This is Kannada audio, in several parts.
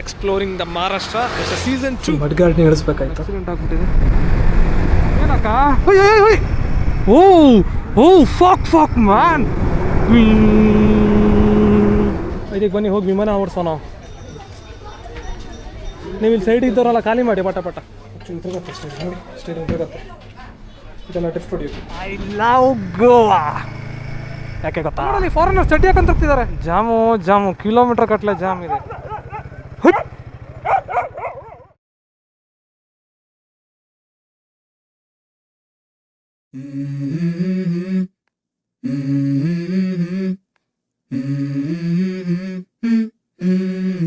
Exploring the Maharashtra season 2. ಮಡ್ಗಾರ್ಡ್ನ ಇಳಿಸ್ಬೇಕಾಯ್ತು. ಆಕ್ಸಿಡೆಂಟ್ ಆಗ್ಬಿಟ್ಟಿದೆ. ಏನಕ್ಕ? Oh fuck man. ಇದಕ್ಕೆ ಬನ್ನಿ, ಹೋಗಿ ವಿಮಾನ ಓಡಿಸೋಣ. ನೀವು ಇಲ್ಲಿ ಸೈಡ್ ಇದ್ದವರೆಲ್ಲ ಖಾಲಿ ಮಾಡಿ ಪಟ ಪಟ. ತಿರುಗತ್ತೆ ಸ್ಟೇಡಿಯಂ ತಿರುಗತ್ತೆ. ಇದೆಲ್ಲ ಡ್ರಿಫ್ಟ್ ಹೊಡಿಯೋದು. I love Goa. ಯಾಕೆ ಗೊತ್ತಾ? ಅಲ್ಲಿ ಫಾರಿನರ್ಸ್ ಚಡ್ಡಿ ಹಾಕೊಂಡು ತರ್ತಿದ್ದಾರೆ. ಜಾಮು ಕಿಲೋಮೀಟರ್ ಕಟ್ಲೆ ಜಾಮ್ ಇದೆ.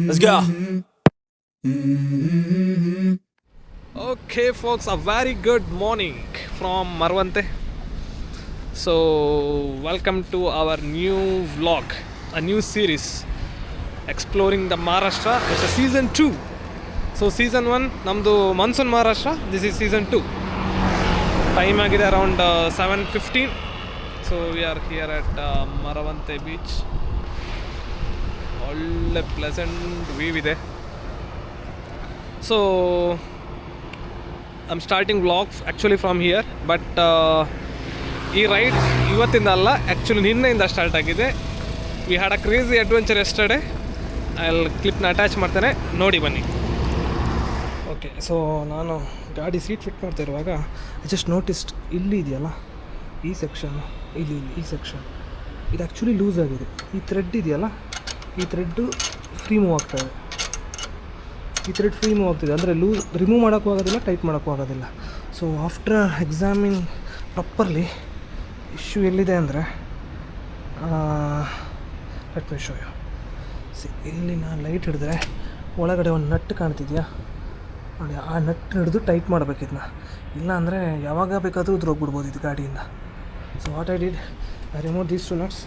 Let's go. Okay folks, a very good morning from Marvante. So welcome to our new vlog, a new series exploring the Maharashtra. It's a season 2. So season 1 namdu monsoon Maharashtra, this is season 2. Time agide around 7:15. So we are here at Marvante beach. All pleasant view ಇದೆ. So I'm starting vlogs actually from here, but ಈ ರೈಡ್ ಇವತ್ತಿಂದ ಅಲ್ಲ, ಆ್ಯಕ್ಚುಲಿ ನಿನ್ನೆಯಿಂದ ಸ್ಟಾರ್ಟ್ ಆಗಿದೆ. We had a crazy adventure yesterday. ಅಲ್ಲಿ ಕ್ಲಿಪ್ನ ಅಟ್ಯಾಚ್ ಮಾಡ್ತೇನೆ, ನೋಡಿ ಬನ್ನಿ. ಓಕೆ, ಸೊ ನಾನು ಗಾಡಿ ಸೀಟ್ ಫಿಟ್ ಮಾಡ್ತಾ ಇರುವಾಗ ಐ ಜಸ್ಟ್ ನೋಟಿಸ್ಡ್ ಇಲ್ಲಿ ಇದೆಯಲ್ಲ ಈ ಸೆಕ್ಷನ್, ಇಲ್ಲಿ ಈ ಸೆಕ್ಷನ್ ಇದು ಆ್ಯಕ್ಚುಲಿ ಲೂಸ್ ಆಗಿದೆ. ಈ ಥ್ರೆಡ್ ಇದೆಯಲ್ಲ, ಈ ಥ್ರೆಡ್ಡು ಫ್ರೀ ಮೂವ್ ಆಗ್ತಾಯಿದೆ. ಈ ಥ್ರೆಡ್ ಫ್ರೀ ಮೂವ್ ಆಗ್ತಿದೆ ಅಂದರೆ ರಿಮೂವ್ ಮಾಡೋಕ್ಕೂ ಆಗೋದಿಲ್ಲ, ಟೈಟ್ ಮಾಡೋಕ್ಕೂ ಆಗೋದಿಲ್ಲ. ಸೊ ಆಫ್ಟರ್ ಎಕ್ಸಾಮಿಂಗ್ ಪ್ರಾಪರ್ಲಿ ಇಶ್ಯೂ ಎಲ್ಲಿದೆ ಅಂದರೆ, ಲೆಟ್ ಮಿ ಶೋ ಯು. ಇಲ್ಲಿ ನಾನು ಲೈಟ್ ಹಿಡಿದ್ರೆ ಒಳಗಡೆ ಒಂದು ನಟ್ ಕಾಣ್ತಿದ್ಯಾ ನೋಡಿ, ಆ ನಟ್ ಹಿಡಿದು ಟೈಟ್ ಮಾಡಬೇಕಿದ್ನ, ಇಲ್ಲ ಅಂದರೆ ಯಾವಾಗ ಬೇಕಾದರೂ ಉದ್ರೋಗ್ಬಿಡ್ಬೋದು ಇದು ಗಾಡಿಯಿಂದ. So what I did, I remove these 2 nuts,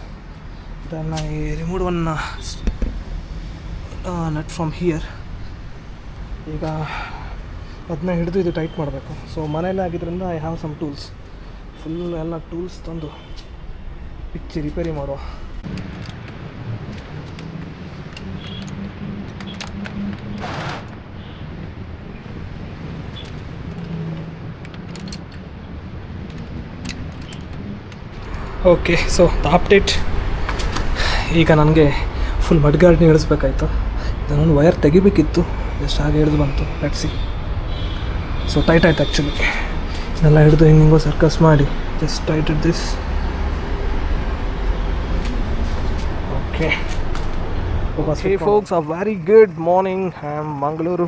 then I removed one nut from here. ಈಗ ಅದನ್ನ ಹಿಡಿದು ಇದು ಟೈಟ್ ಮಾಡಬೇಕು. ಸೊ ಮನೇಲಿ ಆಗಿದ್ದರಿಂದ I have some tools, full ಎಲ್ಲ ಟೂಲ್ಸ್ ತಂದು ಪಿಚ್ಚಿ ರಿಪೇರಿ ಮಾಡುವ. Okay, so the update. ಈಗ ನನಗೆ ಫುಲ್ ಮಡ್ಗಾರ್ಡ್ನ ಇಳಿಸ್ಬೇಕಾಯ್ತು. ಇದನ್ನೊಂದು ವಯರ್ ತೆಗಿಬೇಕಿತ್ತು, ಜಸ್ಟ್ ಹಾಗೆ ಹಿಡಿದು ಬಂತು. Let's see. ಸೊ ಟೈಟ್ ಆಯ್ತು ಆ್ಯಕ್ಚುಲಿ. ಇದನ್ನೆಲ್ಲ ಹಿಡಿದು ಹಿಂಗೋ ಸರ್ಕಸ್ ಮಾಡಿ just tight it this. Okay. Hey folks, a very good morning. I am Mangaluru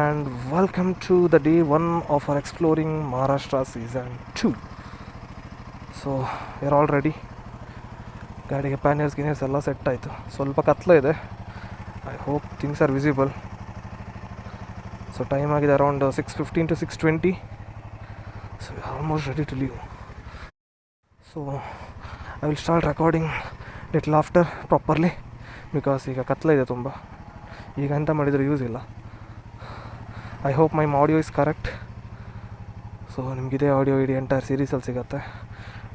and welcome to the day 1 of our exploring Maharashtra season 2. So we are all ready. ಗಾಡಿಗೆ ಪ್ಯಾನಿಯರ್ಸ್ ಗಿನಿಯರ್ಸ್ ಎಲ್ಲ ಸೆಟ್ ಆಯಿತು. ಸ್ವಲ್ಪ ಕತ್ಲೆ ಇದೆ, I hope things are visible. So time ಆಗಿದೆ around 6:15 to 6:20. So we are almost ready to leave. So I will start recording little after properly, because ಈಗ ಕತ್ಲೆ ಇದೆ ತುಂಬ. ಈಗ ಎಂತ ಮಾಡಿದರೂ ಯೂಸ್ ಇಲ್ಲ. I hope my audio is correct. So ನಿಮಗಿದೆ ಆಡಿಯೋ ಇಡೀ ಎಂಟೈರ್ ಸೀರೀಸಲ್ಲಿ ಸಿಗುತ್ತೆ.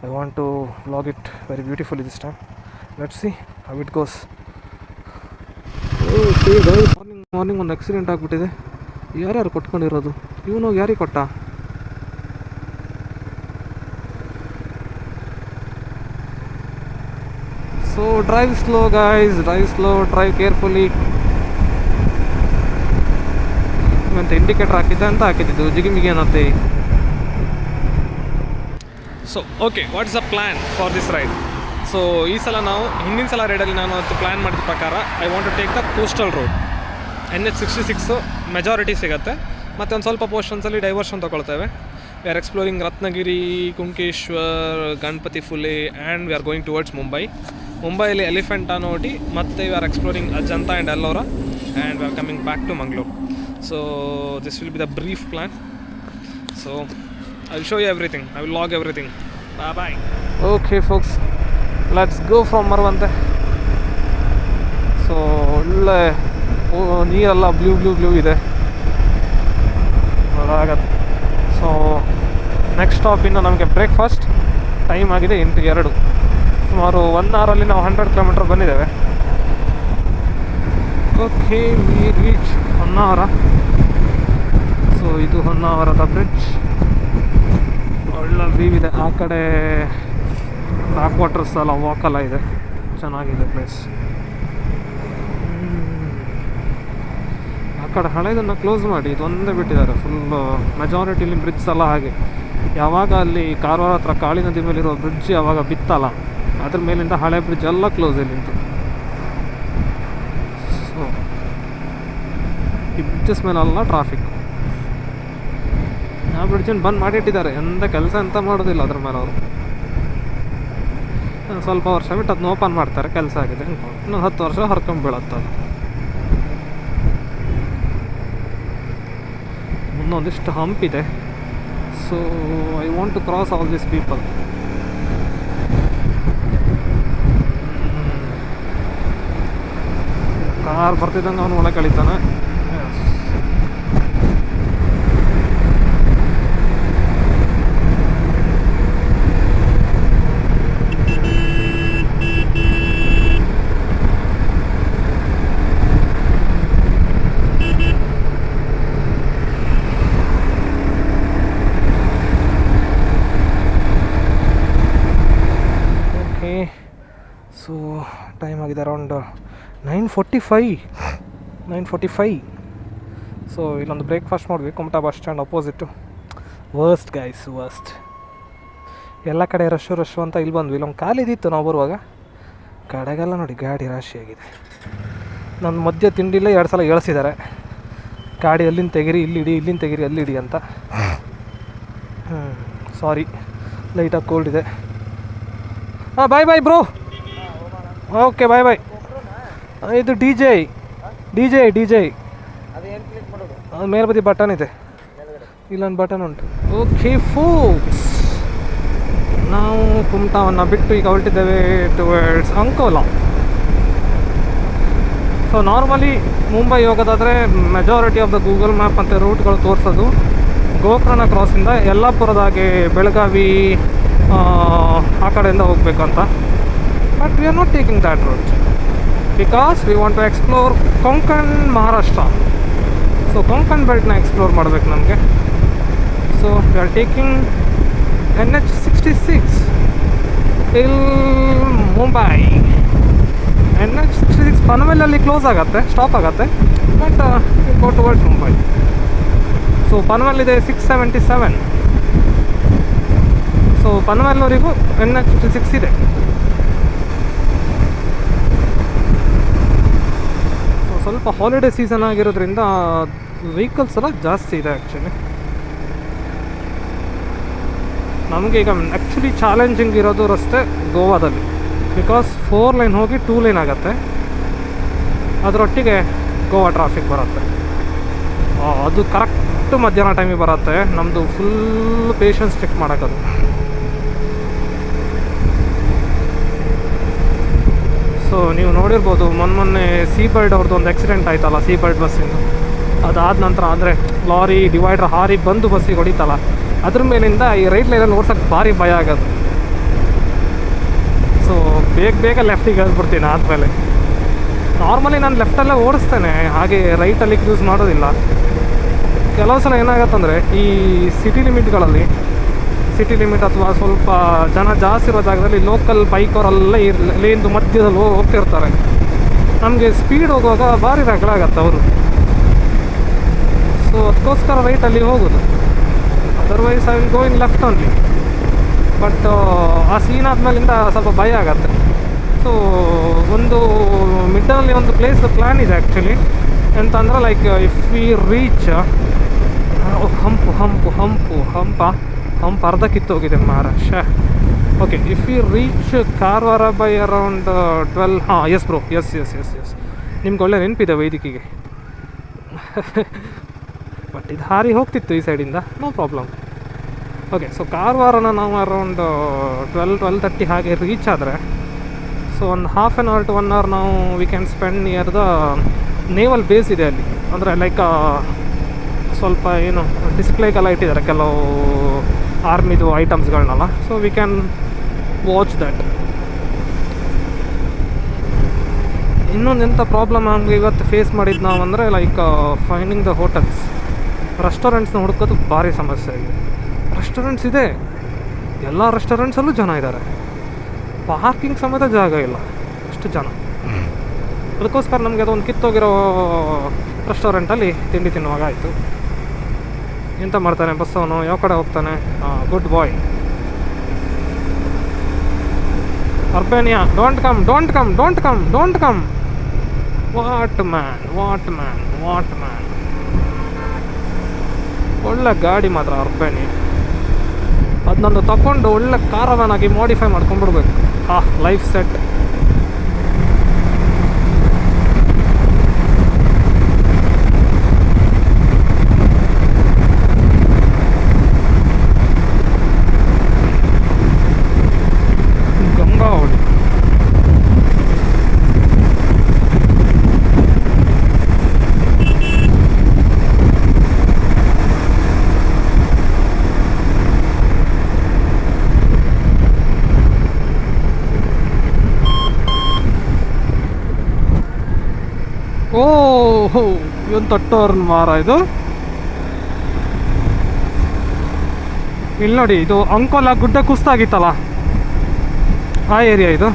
I want to vlog it very beautifully this time. Let's see how it goes. Okay guys, morning ಒಂದು ಆಕ್ಸಿಡೆಂಟ್ ಆಗಿಬಿಟ್ಟಿದೆ. ಯಾರ್ಯಾರು ಕೊಟ್ಕೊಂಡಿರೋದು? ಇವನು ಯಾರಿಗೆ ಕೊಟ್ಟ? So drive slow guys, drive slow, drive carefully. ಅಂತ ಇಂಡಿಕೇಟರ್ ಹಾಕಿದ್ದೆ ಅಂತ ಹಾಕಿದ್ದು ಜಿಗಿಮಿಗಿ ಅನ್ನತ್ತೆ. So okay, what is the plan for this ride? So ಈ ಸಲ ನಾವು ಹಿಂದಿನ ಸಲ ರೈಡಲ್ಲಿ ನಾನು ಅದು ಪ್ಲ್ಯಾನ್ ಮಾಡಿದ ಪ್ರಕಾರ I want to take the coastal road. NH66 majority ಸಿಗುತ್ತೆ, ಮತ್ತು ಒಂದು ಸ್ವಲ್ಪ ಪೋರ್ಷನ್ಸಲ್ಲಿ ಡೈವರ್ಷನ್ ತೊಗೊಳ್ತೇವೆ. We are exploring Ratnagiri, Kunkeshwar, Ganpatipule and we are going towards ಮುಂಬೈಯಲ್ಲಿ ಎಲಿಫೆಂಟಾ ನೋಡಿ, ಮತ್ತು we are exploring Ajanta and Ellora, and we are coming back to Mangalore. So this will be the brief plan. So I will show you everything. I will log everything. Bye bye. Okay folks, let's go from Marvante. So ಒಳ್ಳೆ ನೀರೆಲ್ಲ ಬ್ಲೂ ಇದೆ. ಸೊ ನೆಕ್ಸ್ಟ್ ಸ್ಟಾಪಿಂದ ನಮಗೆ ಬ್ರೇಕ್ಫಾಸ್ಟ್. ಟೈಮ್ ಆಗಿದೆ 8:02. ಸುಮಾರು 1 ಅವರಲ್ಲಿ ನಾವು 100 ಕಿಲೋಮೀಟರ್ ಬಂದಿದ್ದೇವೆ. Okay V reach Honnavar. So ಇದು ಹೊನ್ನಾವರದ ಬ್ರಿಡ್ಜ್. ಒಳ್ಳೆ ವ್ಯೂ ಇದೆ. ಆ ಕಡೆ ಬ್ಯಾಕ್ ವಾಟರ್ಸ್ ಎಲ್ಲ ವಾಕೆಲ್ಲ ಇದೆ, ಚೆನ್ನಾಗಿದೆ ಪ್ಲೇಸ್. ಆ ಕಡೆ ಹಳೆದನ್ನು ಕ್ಲೋಸ್ ಮಾಡಿ ಇದೊಂದೇ ಬಿಟ್ಟಿದ್ದಾರೆ ಫುಲ್ಲು. ಮೆಜಾರಿಟಿಲಿ ಬ್ರಿಡ್ಜ್ ಎಲ್ಲ ಹಾಗೆ. ಯಾವಾಗ ಅಲ್ಲಿ ಕಾರವಾರ ಹತ್ರ ಕಾಳಿ ನದಿ ಮೇಲಿರೋ ಬ್ರಿಡ್ಜ್ ಯಾವಾಗ ಬಿತ್ತಲ್ಲ, ಅದ್ರ ಮೇಲಿಂದ ಹಳೆ ಬ್ರಿಡ್ಜ್ ಎಲ್ಲ ಕ್ಲೋಸ್ ಇಲ್ಲಿಂತು. ಸೊ ಈ ಬ್ರಿಡ್ಜಸ್ ಮೇಲೆಲ್ಲ ಟ್ರಾಫಿಕ್. ಆ ಬ್ರಿಡ್ಜನ್ನು ಬಂದ್ ಮಾಡಿಟ್ಟಿದ್ದಾರೆ, ಎಂಥ ಕೆಲಸ ಎಂತ ಮಾಡೋದಿಲ್ಲ ಅದ್ರ ಮೇಲೆ ಅವರು. ಸ್ವಲ್ಪ ವರ್ಷ ಬಿಟ್ಟು ಅದನ್ನ ಓಪನ್ ಮಾಡ್ತಾರೆ, ಕೆಲಸ ಆಗಿದೆ ಅನ್ಕೊಂಡು. ಇನ್ನೊಂದು 10 ವರ್ಷ ಹರ್ಕೊಂಡ್ಬೀಳತ್ತೆ ಅದು. ಮುಂದೊಂದಿಷ್ಟು ಹಂಪ್ ಇದೆ. So I want to cross all this people. Car ಬರ್ತಿದ್ದಂಗೆ ಅವನು ಒಳಗೆ ಕಳೀತಾನೆ. ಸೊ ಟೈಮ್ ಆಗಿದೆ ಅರೌಂಡ್ 9:45. ಸೊ ಇಲ್ಲೊಂದು ಬ್ರೇಕ್ಫಾಸ್ಟ್ ಮಾಡಿದ್ವಿ Kumta bus stand opposite. Worst guys, worst. ಎಲ್ಲ ಕಡೆ ರಶ್ಶು ಅಂತ ಇಲ್ಲಿ ಬಂದ್ವಿ. ಇಲ್ಲೊಂದು ಖಾಲಿದಿತ್ತು ನಾವು ಬರುವಾಗ. ಕಡೆಗೆಲ್ಲ ನೋಡಿ ಗಾಡಿ ರಾಶಿಯಾಗಿದೆ. ನನ್ನ ಮಧ್ಯ ತಿಂಡಿಲ್ಲೇ 2 ಸಲ ಹೇಳ್ಸಿದ್ದಾರೆ, ಗಾಡಿ ಅಲ್ಲಿಂದ ತೆಗಿರಿ ಇಲ್ಲಿಡಿ, ಇಲ್ಲಿಂದ ತೆಗಿರಿ ಅಲ್ಲಿಡಿ ಅಂತ. ಸಾರಿ, ಲೈಟಾಗಿ ಕೋಲ್ಡ್ ಇದೆ. ಹಾಂ ಬಾಯ್ ಬ್ರೋ. Okay bye. ಇದು ಡಿ ಜೆ ಅದು ಮೇಲ್ಬದಿ ಬಟನ್ ಇದೆ, ಇಲ್ಲೊಂದು ಬಟನ್ ಉಂಟು. ಓಕೆ ಫೋಕ್ಸ್, ನಾವು ಕುಮಟಾವನ್ನು ಬಿಟ್ಟು ಈಗ ಹೊರಟಿದ್ದೇವೆ towards Ankola. So normally Mumbai ಹೋಗೋದಾದರೆ majority of the Google map ಮತ್ತು ರೂಟ್ಗಳು ತೋರಿಸೋದು ಗೋಕರ್ಣ ಕ್ರಾಸಿಂದ ಯಲ್ಲಾಪುರದಾಗೆ ಬೆಳಗಾವಿ ಆ ಕಡೆಯಿಂದ ಹೋಗಬೇಕಂತ. But we are not taking that route because we want to explore Konkan Maharashtra. So Konkan ಬೆಲ್ಟ್ನ ಎಕ್ಸ್ಪ್ಲೋರ್ ಮಾಡಬೇಕು ನಮಗೆ. So we are taking NH66 till Mumbai. NH66 ಪನವೇಲಲ್ಲಿ ಕ್ಲೋಸ್ ಆಗುತ್ತೆ, ಸ್ಟಾಪ್ ಆಗುತ್ತೆ, but go towards Mumbai. So ಪನವೇಲಿದೆ 677. ಸೊ ಪನವೇಲ್ವರೆಗೂ NH66 ಇದೆ. ಸೊ ಸ್ವಲ್ಪ ಹಾಲಿಡೇ ಸೀಸನ್ ಆಗಿರೋದ್ರಿಂದ ವೆಹಿಕಲ್ಸ್ ಎಲ್ಲ ಜಾಸ್ತಿ ಇದೆ ಆ್ಯಕ್ಚುಲಿ. ನಮಗೆ ಈಗ ಆ್ಯಕ್ಚುಲಿ ಚಾಲೆಂಜಿಂಗ್ ಇರೋದು ರಸ್ತೆ ಗೋವಾದಲ್ಲಿ, ಬಿಕಾಸ್ 4 ಲೈನ್ ಹೋಗಿ 2 ಲೈನ್ ಆಗುತ್ತೆ. ಅದರೊಟ್ಟಿಗೆ ಗೋವಾ ಟ್ರಾಫಿಕ್ ಬರುತ್ತೆ. ಅದು ಕರೆಕ್ಟ್ ಮಧ್ಯಾಹ್ನ ಟೈಮಿಗೆ ಬರುತ್ತೆ. ನಮ್ಮದು ಫುಲ್ ಪೇಷನ್ಸ್ ಚೆಕ್ ಮಾಡೋಕ್ಕದು. ಸೊ ನೀವು ನೋಡಿರ್ಬೋದು, ಮೊನ್ನೆ ಸೀಬರ್ಡ್ ಅವ್ರದ್ದು ಒಂದು ಆಕ್ಸಿಡೆಂಟ್ ಆಯ್ತಲ್ಲ, ಸೀಬರ್ಡ್ ಬಸ್ಸಿಂದು. ಅದಾದ ನಂತರ ಅಂದರೆ ಲಾರಿ ಡಿವೈಡರ್ ಹಾರಿ ಬಂದು ಬಸ್ಸಿಗೆ ಹೊಡಿತಲ್ಲ, ಅದ್ರ ಮೇಲಿಂದ ಈ ರೈಟ್ ಲೈನಲ್ಲಿ ಓಡ್ಸೋಕ್ಕೆ ಭಾರಿ ಭಯ ಆಗೋದು. ಸೊ ಬೇಗ ಲೆಫ್ಟಿಗೆ ಹೇಳ್ಬಿಡ್ತೀನಿ. ಆದಮೇಲೆ ನಾರ್ಮಲಿ ನಾನು ಲೆಫ್ಟಲ್ಲೇ ಓಡಿಸ್ತೇನೆ, ಹಾಗೆ ರೈಟಲ್ಲಿ ಯೂಸ್ ಮಾಡೋದಿಲ್ಲ. ಕೆಲವು ಸಲ ಏನಾಗತ್ತಂದರೆ ಈ ಸಿಟಿ ಲಿಮಿಟ್ ಅಥವಾ ಸ್ವಲ್ಪ ಜನ ಜಾಸ್ತಿ ಇರೋ ಜಾಗದಲ್ಲಿ ಲೋಕಲ್ ಬೈಕವರೆಲ್ಲ ಲೇನ್ದು ಮಧ್ಯದಲ್ಲಿ ಹೋಗ್ತಿರ್ತಾರೆ. ನಮಗೆ ಸ್ಪೀಡ್ ಹೋಗುವಾಗ ಭಾರಿ ರಗಡಾಗತ್ತೆ ಅವರು. ಸೊ ಅದಕ್ಕೋಸ್ಕರ ರೈಟಲ್ಲಿ ಹೋಗೋದು. Otherwise I will go in left only. But ಆ ಸೀನ್ ಆದಮೇಲಿಂದ ಸ್ವಲ್ಪ ಭಯ ಆಗತ್ತೆ. ಸೊ ಒಂದು ಮಿಡ್ಡಲ್ಲಿ ಒಂದು ಪ್ಲೇಸ್ ಪ್ಲ್ಯಾನ್ ಇದೆ ಆ್ಯಕ್ಚುಲಿ. ಎಂತಂದ್ರೆ like if we reach hump ಅರ್ಧ ಕಿತ್ತೋಗಿದೆ Maharashtra. Okay, if we reach Karwar by around 12. ಹಾಂ ಎಸ್ ಬ್ರೋ, ಎಸ್ ನಿಮ್ಗೆ ಒಳ್ಳೆ ನೆನಪಿದೆ ವೈದಿಕಿಗೆ. ಬಟ್ ಇದು ಹಾರಿ ಹೋಗ್ತಿತ್ತು ಈ ಸೈಡಿಂದ, ನೋ ಪ್ರಾಬ್ಲಮ್. ಓಕೆ, ಸೊ ಕಾರವಾರನ ನಾವು ಅರೌಂಡ್ 12-12:30 ಹಾಗೆ ರೀಚ್ ಆದರೆ, ಸೊ ಒಂದು half an hour to 1 hour ನಾವು we can spend near the naval base ಇದೆ ಅಲ್ಲಿ. ಅಂದರೆ ಲೈಕ್ ಸ್ವಲ್ಪ ಏನು ಡಿಸ್ಪ್ಲೇಗೆಲ್ಲ ಇಟ್ಟಿದ್ದಾರೆ ಕೆಲವು ಆರ್ಮಿದು ಐಟಮ್ಸ್ಗಳನ್ನೆಲ್ಲ. So we can watch that. ಇನ್ನೊಂದು ಎಂಥ ಪ್ರಾಬ್ಲಮ್ ನಮ್ಗೆ ಇವತ್ತು ಫೇಸ್ ಮಾಡಿದ್ದು ನಾವು ಅಂದರೆ ಲೈಕ್ ಫೈಂಡಿಂಗ್ ದ ಹೋಟೆಲ್ಸ್. ರೆಸ್ಟೋರೆಂಟ್ಸ್ನ ಹುಡುಕೋದು ಭಾರಿ ಸಮಸ್ಯೆ ಆಗಿದೆ. ರೆಸ್ಟೋರೆಂಟ್ಸ್ ಇದೆ, ಎಲ್ಲ ರೆಸ್ಟೋರೆಂಟ್ಸಲ್ಲೂ ಜನ ಇದ್ದಾರೆ, ಪಾರ್ಕಿಂಗ್ ಸಮೇತ ಜಾಗ ಇಲ್ಲ, ಅಷ್ಟು ಜನ. ಅದಕ್ಕೋಸ್ಕರ ನಮಗೆ ಅದೊಂದು ಕಿತ್ತೋಗಿರೋ ರೆಸ್ಟೋರೆಂಟಲ್ಲಿ ತಿಂಡಿ ತಿನ್ನುವಾಗ ಆಯಿತು. ಎಂತ ಮಾಡ್ತಾನೆ ಬಸ್ ಅವನು, ಯಾವ ಕಡೆ ಹೋಗ್ತಾನೆ? Good boy. Urbania, don't come don't come don't come don't come. What man what man what man. ಒಳ್ಳೆ ಗಾಡಿ ಮಾತ್ರ ಅರ್ಬೇನಿಯಾ. ಅದನ್ನೊಂದು ತಗೊಂಡು ಒಳ್ಳೆ ಕಾರವ್ಯಾನ್ ಆಗಿ ಮಾಡಿಫೈ ಮಾಡ್ಕೊಂಡ್ಬಿಡ್ಬೇಕು. Life set. ಗಂಗಾವಳಿ. ಓಹೋ, ಇವನ್ ತಟ್ಟೋರ್ನ ಮಾರ ಇದು. ಇಲ್ಲಿ ನೋಡಿ, ಇದು ಅಂಕೋಲಾ ಗುಡ್ಡ ಕುಸ್ತಾಗಿತ್ತಲ್ಲ, ಆ ಏರಿಯಾ ಇದು.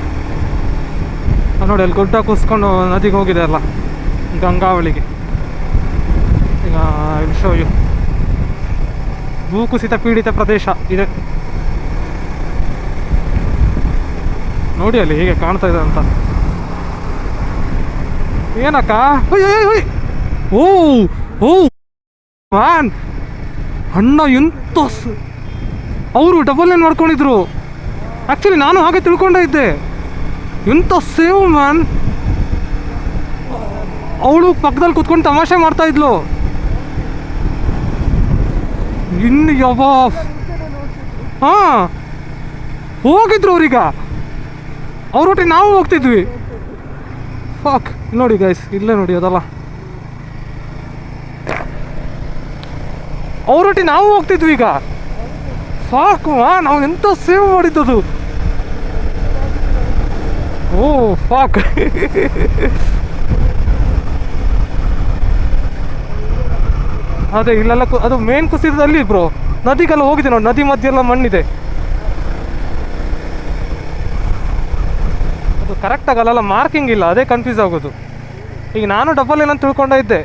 ನೋಡಿ ಅಲ್ಲಿ ಗುಡ್ಡ ಕುಸ್ಕೊಂಡು ನದಿಗೆ ಹೋಗಿದೆ ಅಲ್ಲ, ಗಂಗಾವಳಿಗೆ. ಈಗ ಇಲ್ಲಿ ಶೋ ಯು ಭೂಕುಸಿತ ಪೀಡಿತ ಪ್ರದೇಶ ಇದೆ ನೋಡಿ ಅಲ್ಲಿ ಹೇಗೆ ಕಾಣ್ತಾ ಇದೆ ಅಂತ. ಏನಕ್ಕ? ಓ ಓ ಮ್ಯಾನ್, ಅಣ್ಣ ಎಂತ ಅವರು ಡಬಲ್ ಲೈನ್ ಮಾಡ್ಕೊಂಡಿದ್ರು. ಆ್ಯಕ್ಚುಲಿ ನಾನು ಹಾಗೆ ತಿಳ್ಕೊಂಡೇ ಇದ್ದೆ. ಎಂಥ ಸೇವ್ ಮ್ಯಾನ್. ಅವಳು ಪಕ್ಕದಲ್ಲಿ ಕೂತ್ಕೊಂಡು ತಮಾಷೆ ಮಾಡ್ತಾ ಇದ್ಲು. ಇನ್ನು ಯಾವ ಹಾಂ ಹೋಗಿದ್ರು ಅವ್ರೀಗ, ಅವ್ರೊಟ್ಟಿಗೆ ನಾವು ಹೋಗ್ತಿದ್ವಿ. ಫಾಕ್ ನೋಡಿ ಗೈಸ್, ಇಲ್ಲೇ ನೋಡಿ ಅದಲ್ಲ, ಅವ್ರೊಟ್ಟಿಗೆ ನಾವು ಹೋಗ್ತಿದ್ವಿ ಈಗ. ಫಾಕ್ ನಾವು ಎಂತ ಸೇವ್ ಮಾಡಿದ್ದದು. ಓ ಫಾಕ್. ಅದೇ ಇಲ್ಲೆಲ್ಲ ಅದು ಮೇನ್ ಕುಸಿತದಲ್ಲಿ ಬ್ರೋ, ನದಿಗೆಲ್ಲ ಹೋಗಿದೆ ನೋಡಿ, ನದಿ ಮಧ್ಯೆ ಎಲ್ಲ ಮಣ್ಣಿದೆ. ಅದು ಕರೆಕ್ಟ್ ಆಗಲ್ಲ, ಮಾರ್ಕಿಂಗ್ ಇಲ್ಲ, ಅದೇ ಕನ್ಫ್ಯೂಸ್ ಆಗೋದು. ಈಗ ನಾನು ಡಬಲ್ ಏನಂತ ತಿಳ್ಕೊಂಡ ಇದ್ದೆ,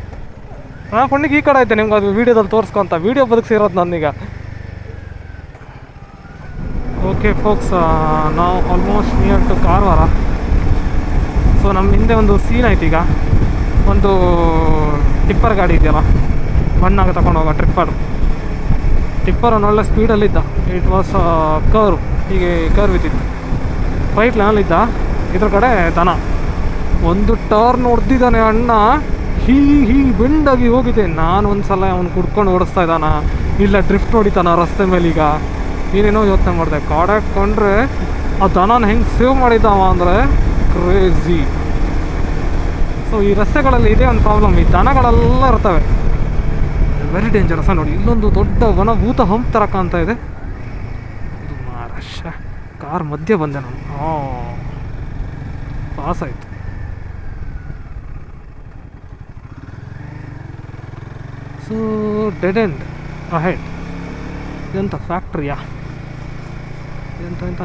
ನಾನು ಕೊಂಡಿಗೆ ಈ ಕಡೆ ಇದ್ದೆ. ನಿಮ್ಗೆ ಅದು ವೀಡಿಯೋದಲ್ಲಿ ತೋರಿಸ್ಕೊಂತ, ವೀಡಿಯೋ ಬದುಕಿಸಿರೋದು ನಾನೀಗ. ಓಕೆ ಫೋಕ್ಸ್, ನಾವು almost near to Karwar. So ನಮ್ಮ ಹಿಂದೆ ಒಂದು ಸೀನ್ ಆಯ್ತು. ಈಗ ಒಂದು ಟಿಪ್ಪರ್ ಗಾಡಿ ಇದೆಯಲ್ಲ, ಮಣ್ಣಾಗ ತಗೊಂಡು ಹೋಗೋ ಟಿಪ್ಪರ್ ಒಂದು ಒಳ್ಳೆ ಸ್ಪೀಡಲ್ಲಿದ್ದ. ಇಟ್ ವಾಸ್ ಕರ್ವ್, ಹೀಗೆ ಕರ್ವ್ ಇದ್ದಿತ್ತು, ರೈಟ್ ಲೈನಲ್ಲಿದ್ದ. ಇದ್ರ ಕಡೆ ದನ ಒಂದು ಟರ್ನ್ ಹೊಡೆದಿದ್ದಾನೆ ಅಣ್ಣ, ಹೀ ಬೆಂಡಾಗಿ ಹೋಗಿದೆ. ನಾನು ಒಂದು ಸಲ ಅವ್ನು ಕುಡ್ಕೊಂಡು ಓಡಿಸ್ತಾ ಇದ್ದಾನ, ಇಲ್ಲ ಡ್ರಿಫ್ಟ್ ಹೊಡಿತಾನ ರಸ್ತೆ ಮೇಲೆ. ಈಗ ಏನೇನೋ ಯೋಚನೆ ಮಾಡಿದೆ, ಕಾಡಾಕೊಂಡ್ರೆ ಆ ದನನ ಹೆಂಗೆ ಸೇವ್ ಮಾಡಿದ್ದಾವ ಅಂದರೆ ಕ್ರೇಜಿ. ಸೊ ಈ ರಸ್ತೆಗಳಲ್ಲಿ ಇದೇ ಒಂದು ಪ್ರಾಬ್ಲಮ್, ಈ ದನಗಳೆಲ್ಲ ಇರ್ತವೆ, ವೆರಿ ಡೇಂಜರಸ್. ನೋಡಿ ಇಲ್ಲೊಂದು ದೊಡ್ಡ ವನಭೂತ ಹಂಪ್ ಥರ ಕಾಣ್ತಾ ಇದೆ. ಇದು ಮಹಾರಾಷ್ಟ್ರ ಕಾರ್ ಮಧ್ಯೆ ಬಂದೆ ನಾನು. ಪಾಸ್ ಆಯಿತು. So dead end ahead. ಇದೆಂಥ ಫ್ಯಾಕ್ಟ್ರಿಯಾ? ಎಂತ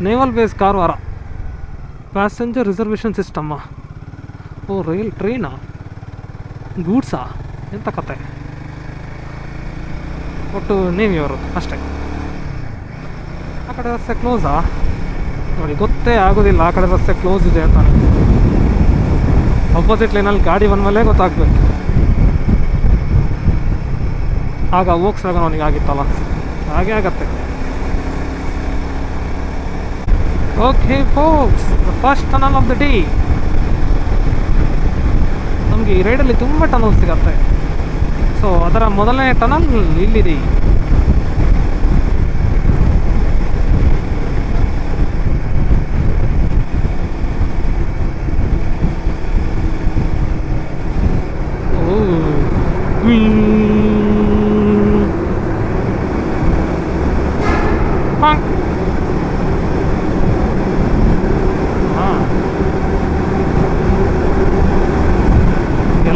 naval base Karwar. Passenger reservation ಸಿಸ್ಟಮ್ಮಾ? ಓ ಟ್ರೈನಾ? ಗೂಡ್ಸಾ? ಎಂಥ ಕತೆ? ಒಟ್ಟು ನೇವಿಯವರು ಅಷ್ಟೇ. ಆ ಕಡೆ ರಸ್ತೆ ಕ್ಲೋಸಾ? ನೋಡಿ ಗೊತ್ತೇ ಆಗೋದಿಲ್ಲ ಆ ಕಡೆ ರಸ್ತೆ ಕ್ಲೋಸ್ ಇದೆ ಅಂತ. ಅಪೋಸಿಟ್ ಲೈನಲ್ಲಿ ಗಾಡಿ ಬಂದಮೇಲೆ ಗೊತ್ತಾಗ್ಬೇಕು. ಆಗ ಹೋಗ್ಸಾಗ ಅವನಿಗೆ ಆಗಿತ್ತಲ್ಲ, ಹಾಗೆ ಆಗತ್ತೆ. Okay forks, the first tunnel of the day. ನಮಗೆ ಈ ರೈಡಲ್ಲಿ ತುಂಬ ಟನಲ್ ಸಿಗತ್ತೆ. ಸೊ ಅದರ ಮೊದಲನೇ ಟನಲ್ ಇಲ್ಲಿದೆ.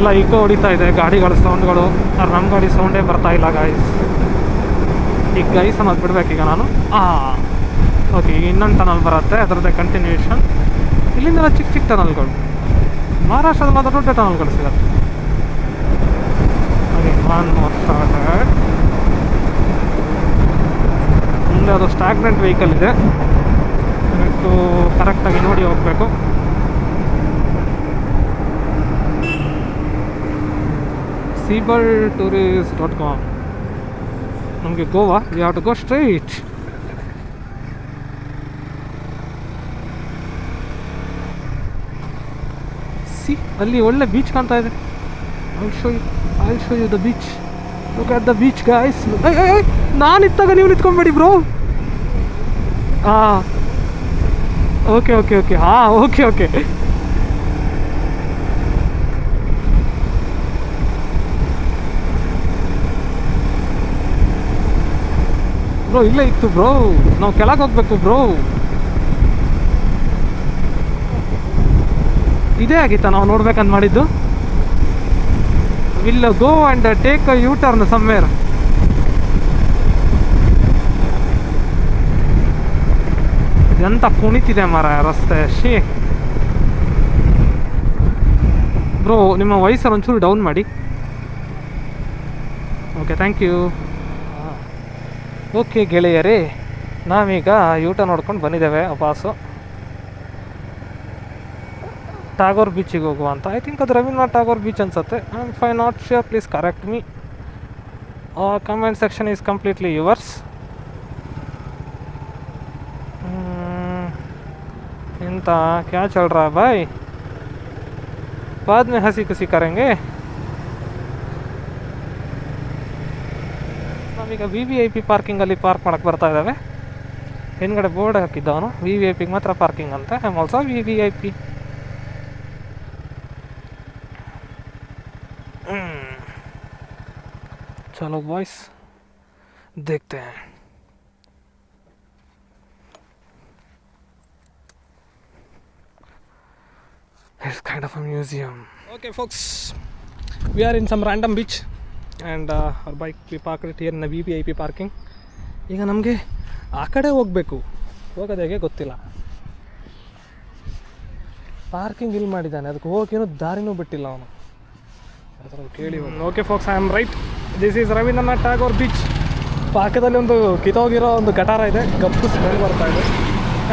ಎಲ್ಲ ಇಕೋ ಹೊಡಿತಾ ಇದೆ ಗಾಡಿಗಳ ಸೌಂಡ್ಗಳು. ನಮ್ಮ ಗಾಡಿ ಸೌಂಡೇ ಬರ್ತಾ ಇಲ್ಲ ಗಾಯ್ಸ್. ಈಗ ಗೈಸ್ ಅನ್ನೋದು ಬಿಡ್ಬೇಕೀಗ ನಾನು. ಓಕೆ, ಈಗ ಇನ್ನೊಂದು ಟನಲ್ ಬರುತ್ತೆ, ಅದರದ್ದೇ ಕಂಟಿನ್ಯೂಷನ್. ಇಲ್ಲಿಂದ ಚಿಕ್ಕ ಚಿಕ್ಕ ಟನಲ್ಗಳು, ಮಹಾರಾಷ್ಟ್ರದಲ್ಲಿ ದೊಡ್ಡ ದೊಡ್ಡ ಟನಲ್ಗಳು ಸಿಗುತ್ತೆ. ಮುಂದೆ ಅದು ಸ್ಟಾಗ್ನೆಂಟ್ ವೆಹಿಕಲ್ ಇದೆ, ಅದಕ್ಕೂ ಕರೆಕ್ಟಾಗಿ ನೋಡಿ ಹೋಗಬೇಕು. seabirdtourist.com. ನಮಗೆ Goa, we have to go straight. ಅಲ್ಲಿ ಒಳ್ಳೆ ಬೀಚ್ ಕಾಣ್ತಾ ಇದೆ. I'll show you the beach. Look at the beach guys. ನಾನು ಇತ್ತಾಗ ನೀವು ನಿಂತ್ಕೊಂಬೇಡಿ bro. Okay okay okay okay okay. Bro ಇಲ್ಲೇ ಇತ್ತು ಬ್ರೋ, ನಾವು ಕೆಳಗೆ ಹೋಗ್ಬೇಕು ಬ್ರೋ. ಇದೇ ಆಗಿತ್ತಾ ನಾವು ನೋಡ್ಬೇಕಂತ ಮಾಡಿದ್ದು? Will go and take a U turn somewhere. ಎಂತ ಕುಣಿತಿದೆ ಮರ ರಸ್ತೆ. ಬ್ರೋ ನಿಮ್ಮ ವಯಸ್ಸಲ್ಲಿ ಒಂಚೂರು ಡೌನ್ ಮಾಡಿ. Okay, thank you. ಓಕೆ ಗೆಳೆಯರೇ, ನಾವೀಗ ಯೂಟ ನೋಡ್ಕೊಂಡು ಬಂದಿದ್ದೇವೆ ವಾಪಸ್ಸು ಟಾಗೋರ್ ಬೀಚಿಗೆ ಹೋಗುವ ಅಂತ. ಐ ಥಿಂಕ್ ಅದು ರವೀಂದ್ರನಾಥ್ ಟಾಗೋರ್ ಬೀಚ್ ಅನ್ಸುತ್ತೆ. ಐ ಆಮ್ ಫೈ not sure, please correct me. Comment section is completely yours. ಎಂತ ಕ್ಯಾ ಚಲ್ ರಾ ಬಾಯ್, ಬಾದ್ ಮೇ ಹಸಿ ಖುಷಿ ಕರೆಂಗೆ. ನಾವೀಗ VVIP ಪಾರ್ಕಿಂಗಲ್ಲಿ ಪಾರ್ಕ್ ಮಾಡೋಕ್ಕೆ ಬರ್ತಾ ಇದ್ದಾವೆ. ಹಿಂದ್ಗಡೆ ಬೋರ್ಡ್ ಹಾಕಿದ್ದವನು VVIPಗೆ ಮಾತ್ರ ಪಾರ್ಕಿಂಗ್ ಅಂತ. I am also VVIP. चलो बॉयस देखते हैं. It's kind of a museum. Okay folks, we are in some random beach and our bike we parked it here in the VVIP parking. ಈಗ ನಮಗೆ ಆ ಕಡೆ ಹೋಗಬೇಕು, ಹೋಗೋದು ಹೇಗೆ ಗೊತ್ತಿಲ್ಲ. ಪಾರ್ಕಿಂಗ್ ಇಲ್ಲಿ ಮಾಡಿದ್ದಾನೆ, ಅದಕ್ಕೆ ಹೋಗೇನೋ ದಾರಿನೂ ಬಿಟ್ಟಿಲ್ಲ ಅವನು. ಕೇಳಿ. Okay folks, I am right. This is Rabindranath Tagore beach. ಪಕ್ಕದಲ್ಲಿ ಒಂದು ಕಿತ್ತೋಗಿರೋ ಒಂದು ಗಟಾರ ಇದೆ, ಗಪ್ಪು ಸ್ಮೆಲ್ ಬರ್ತಾ ಇದೆ.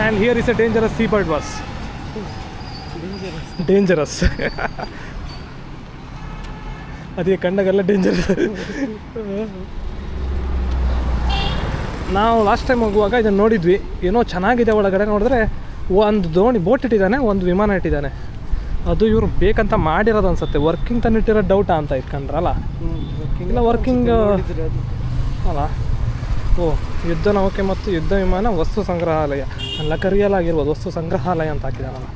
And here is a dangerous Seabird bus. Dangerous ಅದೇ ಕಂಡಾಗೆಲ್ಲ ಡೇಂಜರಸ್. ನಾವು ಲಾಸ್ಟ್ ಟೈಮ್ ಹೋಗುವಾಗ ಇದನ್ನು ನೋಡಿದ್ವಿ, ಏನೋ ಚೆನ್ನಾಗಿದೆ. ಒಳಗಡೆ ನೋಡಿದ್ರೆ ಒಂದು ದೋಣಿ ಬೋಟ್ ಇಟ್ಟಿದ್ದಾನೆ, ಒಂದು ವಿಮಾನ ಇಟ್ಟಿದ್ದಾನೆ. ಅದು ಇವರು ಬೇಕಂತ ಮಾಡಿರೋದು ಅನ್ಸುತ್ತೆ, ವರ್ಕಿಂಗ್ ತಾನು ಇಟ್ಟಿರೋ ಡೌಟಾ ಅಂತ ಇಟ್ಕೊಂಡ್ರಲ್ಲ. ಇಲ್ಲ ವರ್ಕಿಂಗ್ ಅಲ್ಲ. ಓ, ಯುದ್ಧ ನೌಕೆ ಮತ್ತು ಯುದ್ಧ ವಿಮಾನ ವಸ್ತು ಸಂಗ್ರಹಾಲಯ ಅಲ್ಲ, ಕರಿಯಲಾಗಿರ್ಬೋದು, ವಸ್ತು ಸಂಗ್ರಹಾಲಯ ಅಂತ ಹಾಕಿದಾರಲ್ಲ.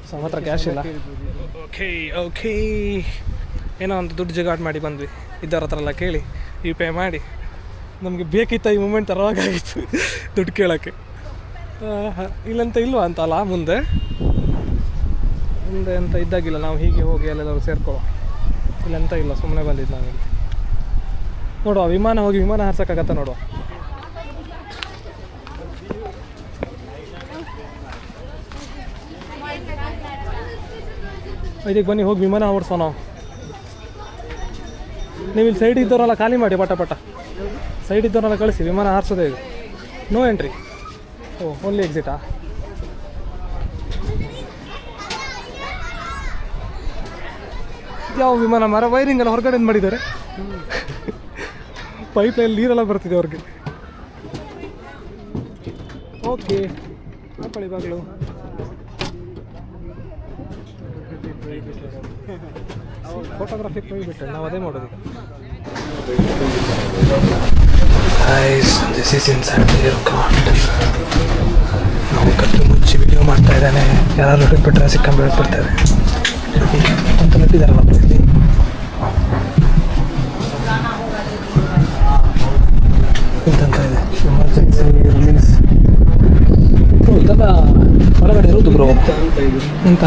ಸೊ ಮಾತ್ರ ಕ್ಯಾಶ್ ಇಲ್ಲ. ಓಕೆ ಓಕೆ, ಏನೋ ಒಂದು ದುಡ್ಡು ಜಗಾಡ್ ಮಾಡಿ ಬಂದ್ವಿ. ಇದ್ದವ್ರ ಹತ್ರ ಎಲ್ಲ ಕೇಳಿ UPI ಮಾಡಿ. ನಮಗೆ ಬೇಕಿತ್ತ ಈ ಮೂಮೆಂಟ್ ತರವಾಗಿತ್ತು ದುಡ್ಡು ಕೇಳೋಕ್ಕೆ. ಇಲ್ಲಂತ ಇಲ್ವಾ ಅಂತಲ್ಲ, ಮುಂದೆ ಅಂತ ಇದ್ದಾಗಿಲ್ಲ. ನಾವು ಹೀಗೆ ಹೋಗಿ ಎಲ್ಲೆಲ್ಲರೂ ಸೇರ್ಕೊಳ್ಳೋ, ಇಲ್ಲಂತ ಇಲ್ಲ, ಸುಮ್ಮನೆ ಬಂದಿದ್ದು ನಾವಿಲ್ಲಿ. ನೋಡುವ ವಿಮಾನ, ಹೋಗಿ ವಿಮಾನ ಹಾರ್ಸೋಕ್ಕಾಗತ್ತ ನೋಡುವ. ಇದಕ್ಕೆ ಬನ್ನಿ, ಹೋಗಿ ವಿಮಾನ ಓಡಿಸೋ. ನಾವು ನೀವು ಇಲ್ಲಿ ಸೈಡ್ ಇದ್ದವರೆಲ್ಲ ಖಾಲಿ ಮಾಡಿ, ಪಟ ಪಟ ಸೈಡ್ ಇದ್ದವರೆಲ್ಲ ಕಳಿಸಿ. ವಿಮಾನ ಹಾರಿಸೋದೇ ಇದು, ನೋ ಎಂಟ್ರಿ. ಓ, ಓನ್ಲಿ ಎಕ್ಸಿಟಾ? ಯಾವ ವಿಮಾನ ಮರ ವೈರಿಂಗ್ ಎಲ್ಲ ಹೊರಗಡೆಯಿಂದ ಮಾಡಿದ್ದಾರೆ. ಪೈಪ್ಲೈನ್ ನೀರೆಲ್ಲ ಬರ್ತಿದೆ ಅವ್ರಿಗೆ. ಓಕೆ, ಹಾಕೊಳ್ಳಿ ಬಾಗಿಲು. ಫೋಟೋಗ್ರಫಿ ಹೋಗಿಬಿಟ್ಟೆ, ನಾವು ಅದೇ ಮಾಡೋದು. ನಾವು ಕತ್ತು ಮುಚ್ಚಿ ವಿಡಿಯೋ ಮಾಡ್ತಾ ಇದ್ದಾನೆ. ಯಾರು ಹಿಡಿದ್ಬಿಟ್ರೆ ಸಿಕ್ಕಂಡು ಬೀಳ್ಬಿಡ್ತೇವೆ ಅಂತ ನಟ್ಟಿದ್ದಾರಲ್ಲ ಇಲ್ಲಿ. ಇಂತಂತ ಇದೆ ಎಮರ್ಜೆನ್ಸಿ ರಿಲೀಸ್. ಇದೆಲ್ಲ ಒಳಗಡೆ ಇರೋದು ಬ್ರೋ ಎಂತ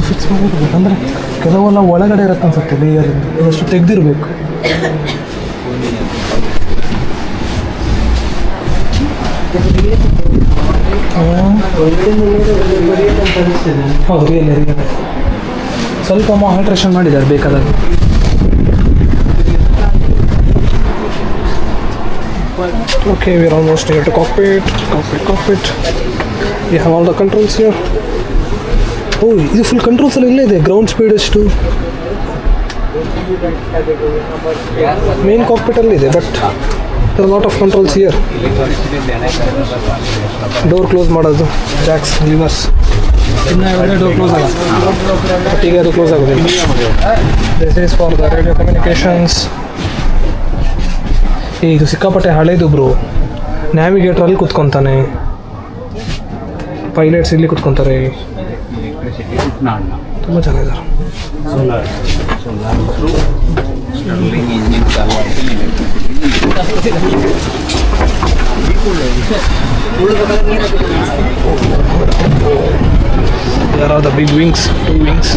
ಫಿಕ್ಸ್ ಮಾಡ್ಬೇಕು ಅಂದರೆ ಕೆಲವೆಲ್ಲ ಒಳಗಡೆ ಇರತ್ತೆ ಅನ್ಸುತ್ತೆ ಲೇಯರ್ ಅಷ್ಟು ತೆಗ್ದಿರ್ಬೇಕು. ಹೌದು ರಿಯಲ್ ಸ್ವಲ್ಪ ಆಲ್ಟ್ರೇಷನ್ ಮಾಡಿದ್ದಾರೆ ಬೇಕಾದಾಗ. Okay, we are almost near to cockpit. We have all the controls here. Oh, ಇದು ಫುಲ್ ಕಂಟ್ರೋಲ್ಸ್ ಎಲ್ಲ ಇಲ್ಲೇ ಇದೆ. ಗ್ರೌಂಡ್ ಸ್ಪೀಡ್ ಎಷ್ಟು, ಮೇನ್ ಕಾಕ್ಪಿಟ್ ಅಲ್ಲಿ ಇದೆ, but lot of controls here. Door close ಮಾಡೋದು, ಜಾಕ್ಸ್, ಲಿವರ್ಸ್, ಇನ್ನು ಡೋರ್ ಕ್ಲೋಸ್ ಆಗಲ್ಲ, ಬಟ್ ಈಗ ಅದು ಕ್ಲೋಸ್ ಆಗೋದಿಲ್ಲ. This is for the radio communications. ಇದು ಸಿಕ್ಕಾಪಟ್ಟೆ ಹಳೇದು ಬ್ರೋ. ನ್ಯಾವಿಗೇಟರ್ ಅಲ್ಲಿ ಕುತ್ಕೊತಾನೆ, ಪೈಲಟ್ಸ್ ಇಲ್ಲಿ ಕುತ್ಕೊತಾರೆ, ತುಂಬ ಚೆನ್ನಾಗಿದ್ದಾರೆ. There are the big wings, 2 wings.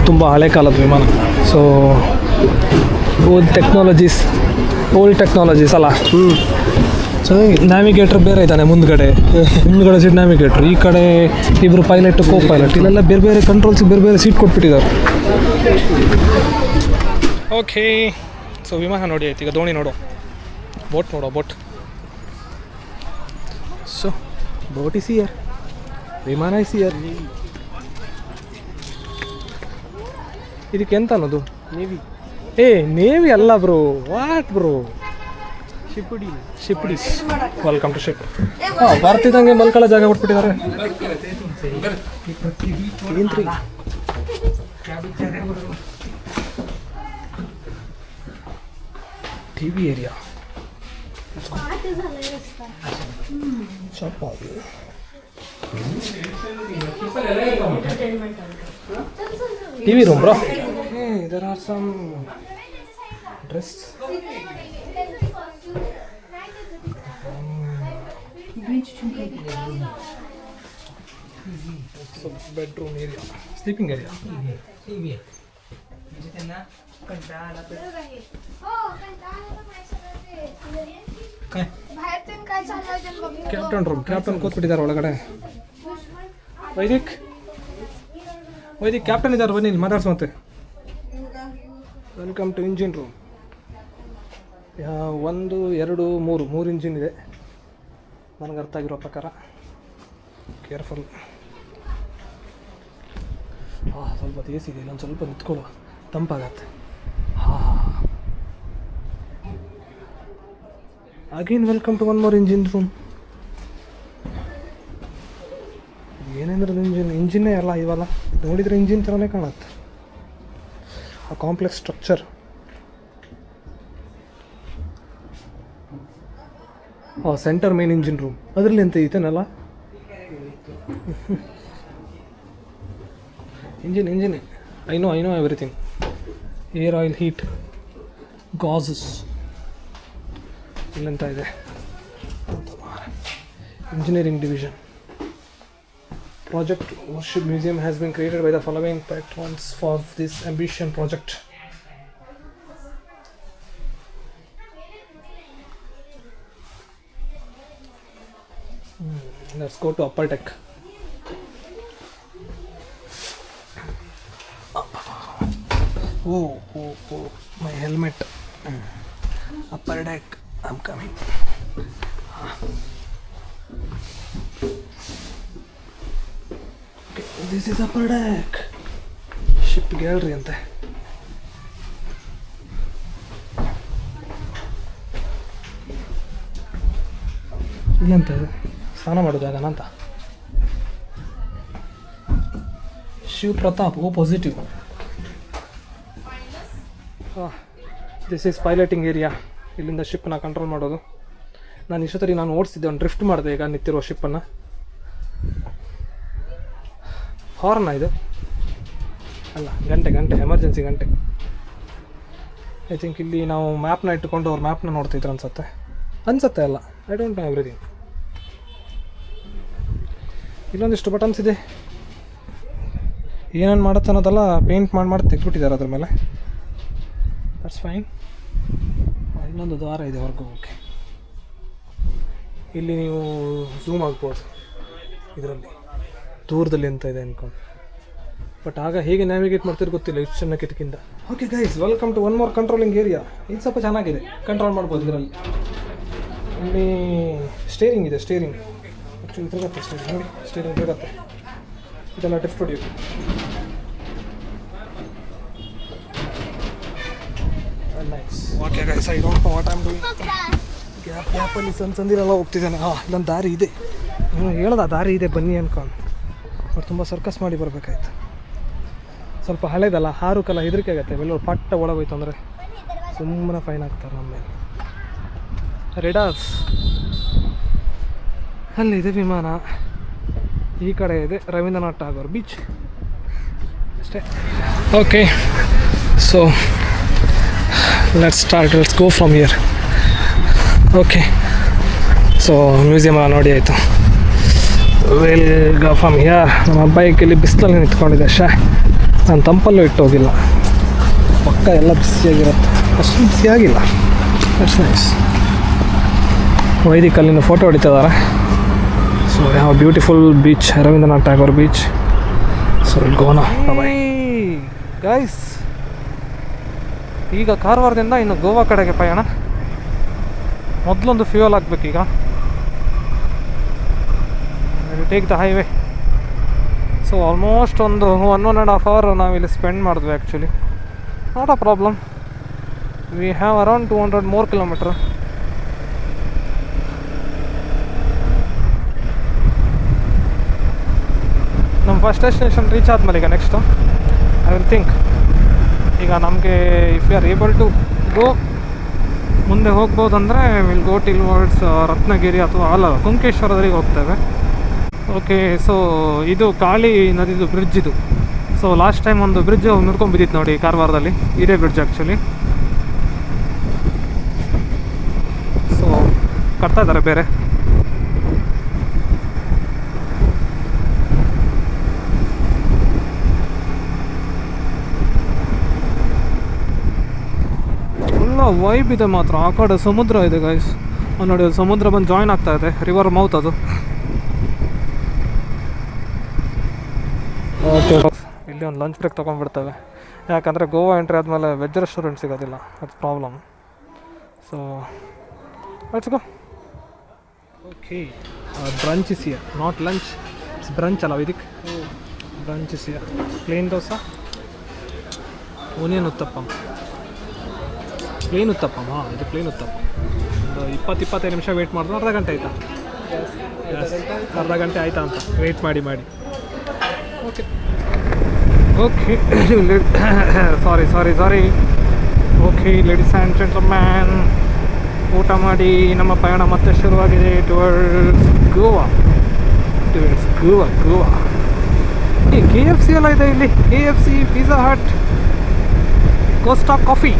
ತುಂಬ ಹಳೆ ಕಾಲದ ವಿಮಾನ. ಸೊ ಓಲ್ಡ್ ಟೆಕ್ನಾಲಜೀಸ್ ಅಲ್ಲ. ಸೊ ನ್ಯಾವಿಗೇಟರ್ ಬೇರೆ ಇದ್ದಾನೆ ಮುಂದ್ಗಡೆ ಸೀಟ್ ನ್ಯಾವಿಗೇಟ್ರ್, ಈ ಕಡೆ ಇಬ್ಬರು ಪೈಲಟ್, ಕೋ ಪೈಲಟ್, ಇಲ್ಲೆಲ್ಲ ಬೇರೆ ಬೇರೆ ಕಂಟ್ರೋಲ್ಸ್ ಬೇರೆ ಬೇರೆ ಸೀಟ್ ಕೊಟ್ಬಿಟ್ಟಿದ್ದಾರೆ. ಓಕೆ, ಸೊ ವಿಮಾನ ನೋಡಿ ಆಯ್ತು, ಈಗ ದೋಣಿ ನೋಡು, boat. So boat is here, ವಿಮಾನ ಇಸ್ ಹಿಯರ್. ಇದಕ್ಕೆ ಎಂತ ಅನ್ನೋದು? ನೇವಿ ಅಲ್ಲ ಬ್ರೋ, ವಾಟ್ ಬ್ರೋ? ಶಿಪ್ಡಿ. Welcome to ship. ಬರ್ತಿದ್ದಂಗೆ ಮಲ್ಕೊಳ್ಳೋ ಜಾಗ ಕೊಟ್ಬಿಟ್ಟಿದ್ದಾರೆ. TV area. TV room, bro. Hey, there are some dress. So bedroom area, sleeping area. Captain room, captain ಕೂತ್ಬಿಟ್ಟಿದ್ದಾರೆ ಒಳಗಡೆ. ವೈದಿಕ್ ಕ್ಯಾಪ್ಟನ್ ಇದ್ದಾರೆ, ಬನ್ನಿ ಇಲ್ಲಿ ಮಾತಾಡ್ಸೋಂತೆ. Welcome to engine room. 1 2 3 engine ಇದೆ ನನಗೆ ಅರ್ಥ ಆಗಿರೋ ಪ್ರಕಾರ. ಕೇರ್ಫುಲ್. ಸ್ವಲ್ಪ ಎ ಸಿ ಇದೆ, ಇನ್ನೊಂದು ಸ್ವಲ್ಪ ನಿಂತ್ಕೊಳ್ಳೋ, ತಂಪಾಗತ್ತೆ. Again welcome to 1 more engine room. ಏನೇಂದ್ರೆ ಇಂಜಿನ್ನೇ ಅಲ್ಲ ಇವೆಲ್ಲ, ನೋಡಿದರೆ ಇಂಜಿನ್ ಥರನೇ ಕಾಣುತ್ತೆ. ಆ complex structure. Centre main engine room, ಅದರಲ್ಲಿ ಎಂತ ಐತೇನಲ್ಲ. Engine I know everything. Air oil, heat, gases ಇಲ್ಲೆಂತ ಇದೆ. Engineering division. Project Warship Museum has been created by the following patrons for this ambition project. Let's go to upper deck. Oh, my helmet. Upper deck, I'm coming. This is upper deck. Ship gallery ante. ಇಲ್ಲಂತ ಇದು ಸ್ನಾನ ಮಾಡೋ ಜಾಗನ ಅಂತ. Shiv Pratap, O positive. This is piloting area. ಇಲ್ಲಿಂದ ಶಿಪ್ನ ಕಂಟ್ರೋಲ್ ಮಾಡೋದು. ನಾನು ಇಷ್ಟೊತ್ತರಿ ನಾನು ಓಡಿಸಿದ್ದೆ, ಒಂದು ಡ್ರಿಫ್ಟ್ ಮಾಡಿದೆ ಈಗ ನಿಂತಿರೋ ಶಿಪ್ಪನ್ನು. ಹಾರ್ನ ಇದು ಅಲ್ಲ, ಗಂಟೆ ಎಮರ್ಜೆನ್ಸಿ ಗಂಟೆ. ಐ ಥಿಂಕ್ ಇಲ್ಲಿ ನಾವು ಮ್ಯಾಪ್ನ ಇಟ್ಟುಕೊಂಡು ಅವ್ರ ಮ್ಯಾಪ್ನ ನೋಡ್ತಿದ್ರು ಅನ್ಸುತ್ತೆ ಅಲ್ಲ, ಐ ಡೋಂಟ್ ನೋ ಎವ್ರಿಥಿಂಗ್. ಇಲ್ಲೊಂದಿಷ್ಟು ಬಟನ್ಸ್ ಇದೆ, ಏನೇನು ಮಾಡುತ್ತೆ ಅನ್ನೋದೆಲ್ಲ ಪೇಂಟ್ ಮಾಡಿ ತೆಗೆದ್ಬಿಟ್ಟಿದ್ದಾರೆ ಅದ್ರ ಮೇಲೆ. That's fine. ಇನ್ನೊಂದು ದ್ವಾರ ಇದೆ ಹೊರಗೆ ಹೋಗೋಕ್ಕೆ. ಇಲ್ಲಿ ನೀವು ಝೂಮ್ ಆಗ್ಬೋದು ಇದರಲ್ಲಿ, ದೂರದಲ್ಲಿ ಅಂತ ಇದೆ ಅಂದ್ಕೊಂಡು. ಬಟ್ ಆಗ ಹೇಗೆ ನ್ಯಾವಿಗೇಟ್ ಮಾಡ್ತಿರೋ ಗೊತ್ತಿಲ್ಲ ಇಷ್ಟು ಚೆನ್ನಾಗಿ ಇದಕ್ಕಿಂತ. Okay guys, welcome to one more controlling area. ಇದು ಸ್ವಲ್ಪ ಚೆನ್ನಾಗಿದೆ, ಕಂಟ್ರೋಲ್ ಮಾಡ್ಬೋದು ಇದರಲ್ಲಿ. ಇಲ್ಲಿ ಸ್ಟೇರಿಂಗ್ ಇದೆ, ಸ್ಟೇರಿಂಗ್ ಆ್ಯಕ್ಚುಲಿ ತಿರುಗತ್ತೆ. ಸ್ಟೇರಿಂಗ್ ನೋಡಿ, ಸ್ಟೇರಿಂಗ್ ತಿರುಗತ್ತೆ. ಇದೆಲ್ಲ ಡಿಫ್ಟ್ ಹೊಡಿಯೋದು. Nice. Okay guys, I don't know what I am doing. ಗ್ಯಾಪಲ್ಲಿ ಸಂದಿರೆಲ್ಲ ಹೋಗ್ತಿದ್ದಾನೆ. ಇಲ್ಲೊಂದು ದಾರಿ ಇದೆ, ಹೇಳ್ದ ದಾರಿ ಇದೆ ಬನ್ನಿ ಅನ್ಕೊಂಡು. ಬಟ್ ತುಂಬ ಸರ್ಕಸ್ ಮಾಡಿ ಬರಬೇಕಾಯ್ತು. ಸ್ವಲ್ಪ ಹಳೇದಲ್ಲ, ಹಾರುಕಲ್ಲ, ಹೆದರಿಕೆ ಆಗುತ್ತೆ. ಎಲ್ಲರೂ ಪಟ್ಟ ಒಳಗೋಯ್ತು ಅಂದರೆ ಸುಮ್ಮನೆ ಫೈನ್ ಆಗ್ತಾರೆ ನಮ್ಮ ಮೇಲೆ. ರೆಡಾರ್ಸ್ ಅಲ್ಲಿದೆ ವಿಮಾನ, ಈ ಕಡೆ ಇದೆ ರವೀಂದ್ರನಾಥ್ ಟಾಗೋರ್ ಬೀಚ್ ಅಷ್ಟೇ. Okay, so let's go from here. Okay, so museum ಎಲ್ಲ ನೋಡಿ ಆಯಿತು. Well go from here. ನಮ್ಮ ಬೈಕಲ್ಲಿ ಬಿಸಿಲಲ್ಲಿ ನಿಂತ್ಕೊಂಡಿದೆ. ನಾನು ತಂಪಲ್ಲೂ ಇಟ್ಟು ಹೋಗಿಲ್ಲ, ಪಕ್ಕ ಎಲ್ಲ ಬಿಸಿಯಾಗಿರುತ್ತೆ. ಅಷ್ಟು ಬಿಸಿಯಾಗಿಲ್ಲ. That's nice. ವೈದಿಕಲ್ಲಿನ ಫೋಟೋ ಹೊಡಿತಿದ್ದಾರೆ. ಸೊ ಯಾವ beautiful beach, Rabindranath Tagore beach. So ಇಲ್ಲಿ ಗೋನ ಬಾಯ್ ಗೈಸ್. ಈಗ ಕಾರವಾರದಿಂದ ಇನ್ನು ಗೋವಾ ಕಡೆಗೆ ಪಯಣ. ಮೊದಲೊಂದು ಫ್ಯೂಯಲ್ ಆಗಬೇಕೀಗ. Take the highway. So almost ಒಂದು 1.5 hour ನಾವಿಲ್ಲಿ ಸ್ಪೆಂಡ್ ಮಾಡಿದ್ವಿ. Actually not a problem. We have around 200 more kilometers. ನಮ್ಮ ಫಸ್ಟ್ ಡೆಸ್ಟಿನೇಷನ್ ರೀಚ್ ಆದಮೇಲೆ ಈಗ ನೆಕ್ಸ್ಟು ಐ ವಿಲ್ ಥಿಂಕ್ ಈಗ ನಮಗೆ if you are able to go ಮುಂದೆ ಹೋಗ್ಬೋದಂದರೆ will go till towards Ratnagiri ಅಥವಾ ಕುಂಕೇಶ್ವರದವರೆಗೆ ಹೋಗ್ತೇವೆ. ಓಕೆ, ಸೊ ಇದು ಕಾಳಿ ನದಿದು ಬ್ರಿಡ್ಜ್ ಇದು. ಸೊ ಲಾಸ್ಟ್ ಟೈಮ್ ಒಂದು ಬ್ರಿಡ್ಜ್ ಮುರ್ಕೊಂಡು ಬಿದ್ದಿತ್ತು ನೋಡಿ ಕಾರವಾರದಲ್ಲಿ, ಇದೇ ಬ್ರಿಡ್ಜ್ ಆ್ಯಕ್ಚುಲಿ. ಸೊ ಕಟ್ತಾ ಇದ್ದಾರೆ ಬೇರೆ. ಎಲ್ಲ ವೈಬ್ ಇದೆ ಮಾತ್ರ. ಆ ಕಡೆ ಸಮುದ್ರ ಇದೆ ಗೈಸ್, ನೋಡಿ ಅದು ಸಮುದ್ರ ಬಂದು ಜಾಯಿನ್ ಆಗ್ತಾ ಇದೆ, ರಿವರ್ ಮೌತ್ ಅದು. ಓಕೆ, ಇಲ್ಲಿ ಒಂದು ಲಂಚ್ ಬ್ರೇಕ್ ತೊಗೊಂಡ್ಬಿಡ್ತೇವೆ. ಯಾಕಂದರೆ ಗೋವಾ ಎಂಟ್ರಿ ಆದಮೇಲೆ ವೆಜ್ ರೆಸ್ಟೋರೆಂಟ್ ಸಿಗೋದಿಲ್ಲ, ಅದು problem. So let's go. Okay, brunch is here, not lunch, it's brunch ಅಲ್ಲ ಇದಕ್ಕೆ. Brunch is here. Plain dosa, onion uttapam, plain uttapam. ಇದು ಪ್ಲೇನ್ ಉತ್ತಪ್ಪ. ಒಂದು 20-25 ನಿಮಿಷ ವೆಯ್ಟ್ ಮಾಡಿದ್ರು. ಅರ್ಧ ಗಂಟೆ ಆಯಿತಾ? ಅರ್ಧ ಗಂಟೆ ಆಯಿತಾ ಅಂತ ವೆಯ್ಟ್ ಮಾಡಿ. Okay okay sorry. Okay ladies and gentleman, ಊಟ ಮಾಡಿ ನಮ್ಮ ಪಯಣ ಮತ್ತೆ ಶುರುವಾಗಿದೆ ಟುವರ್ಡ್ಸ್ ಗೋವಾ. KFC ಎಲ್ಲ ಇದೆ ಇಲ್ಲಿ. KFC, ಪಿಜ್ಜಾ ಹಟ್, ಕೋಸ್ಟಾ ಕಾಫಿ.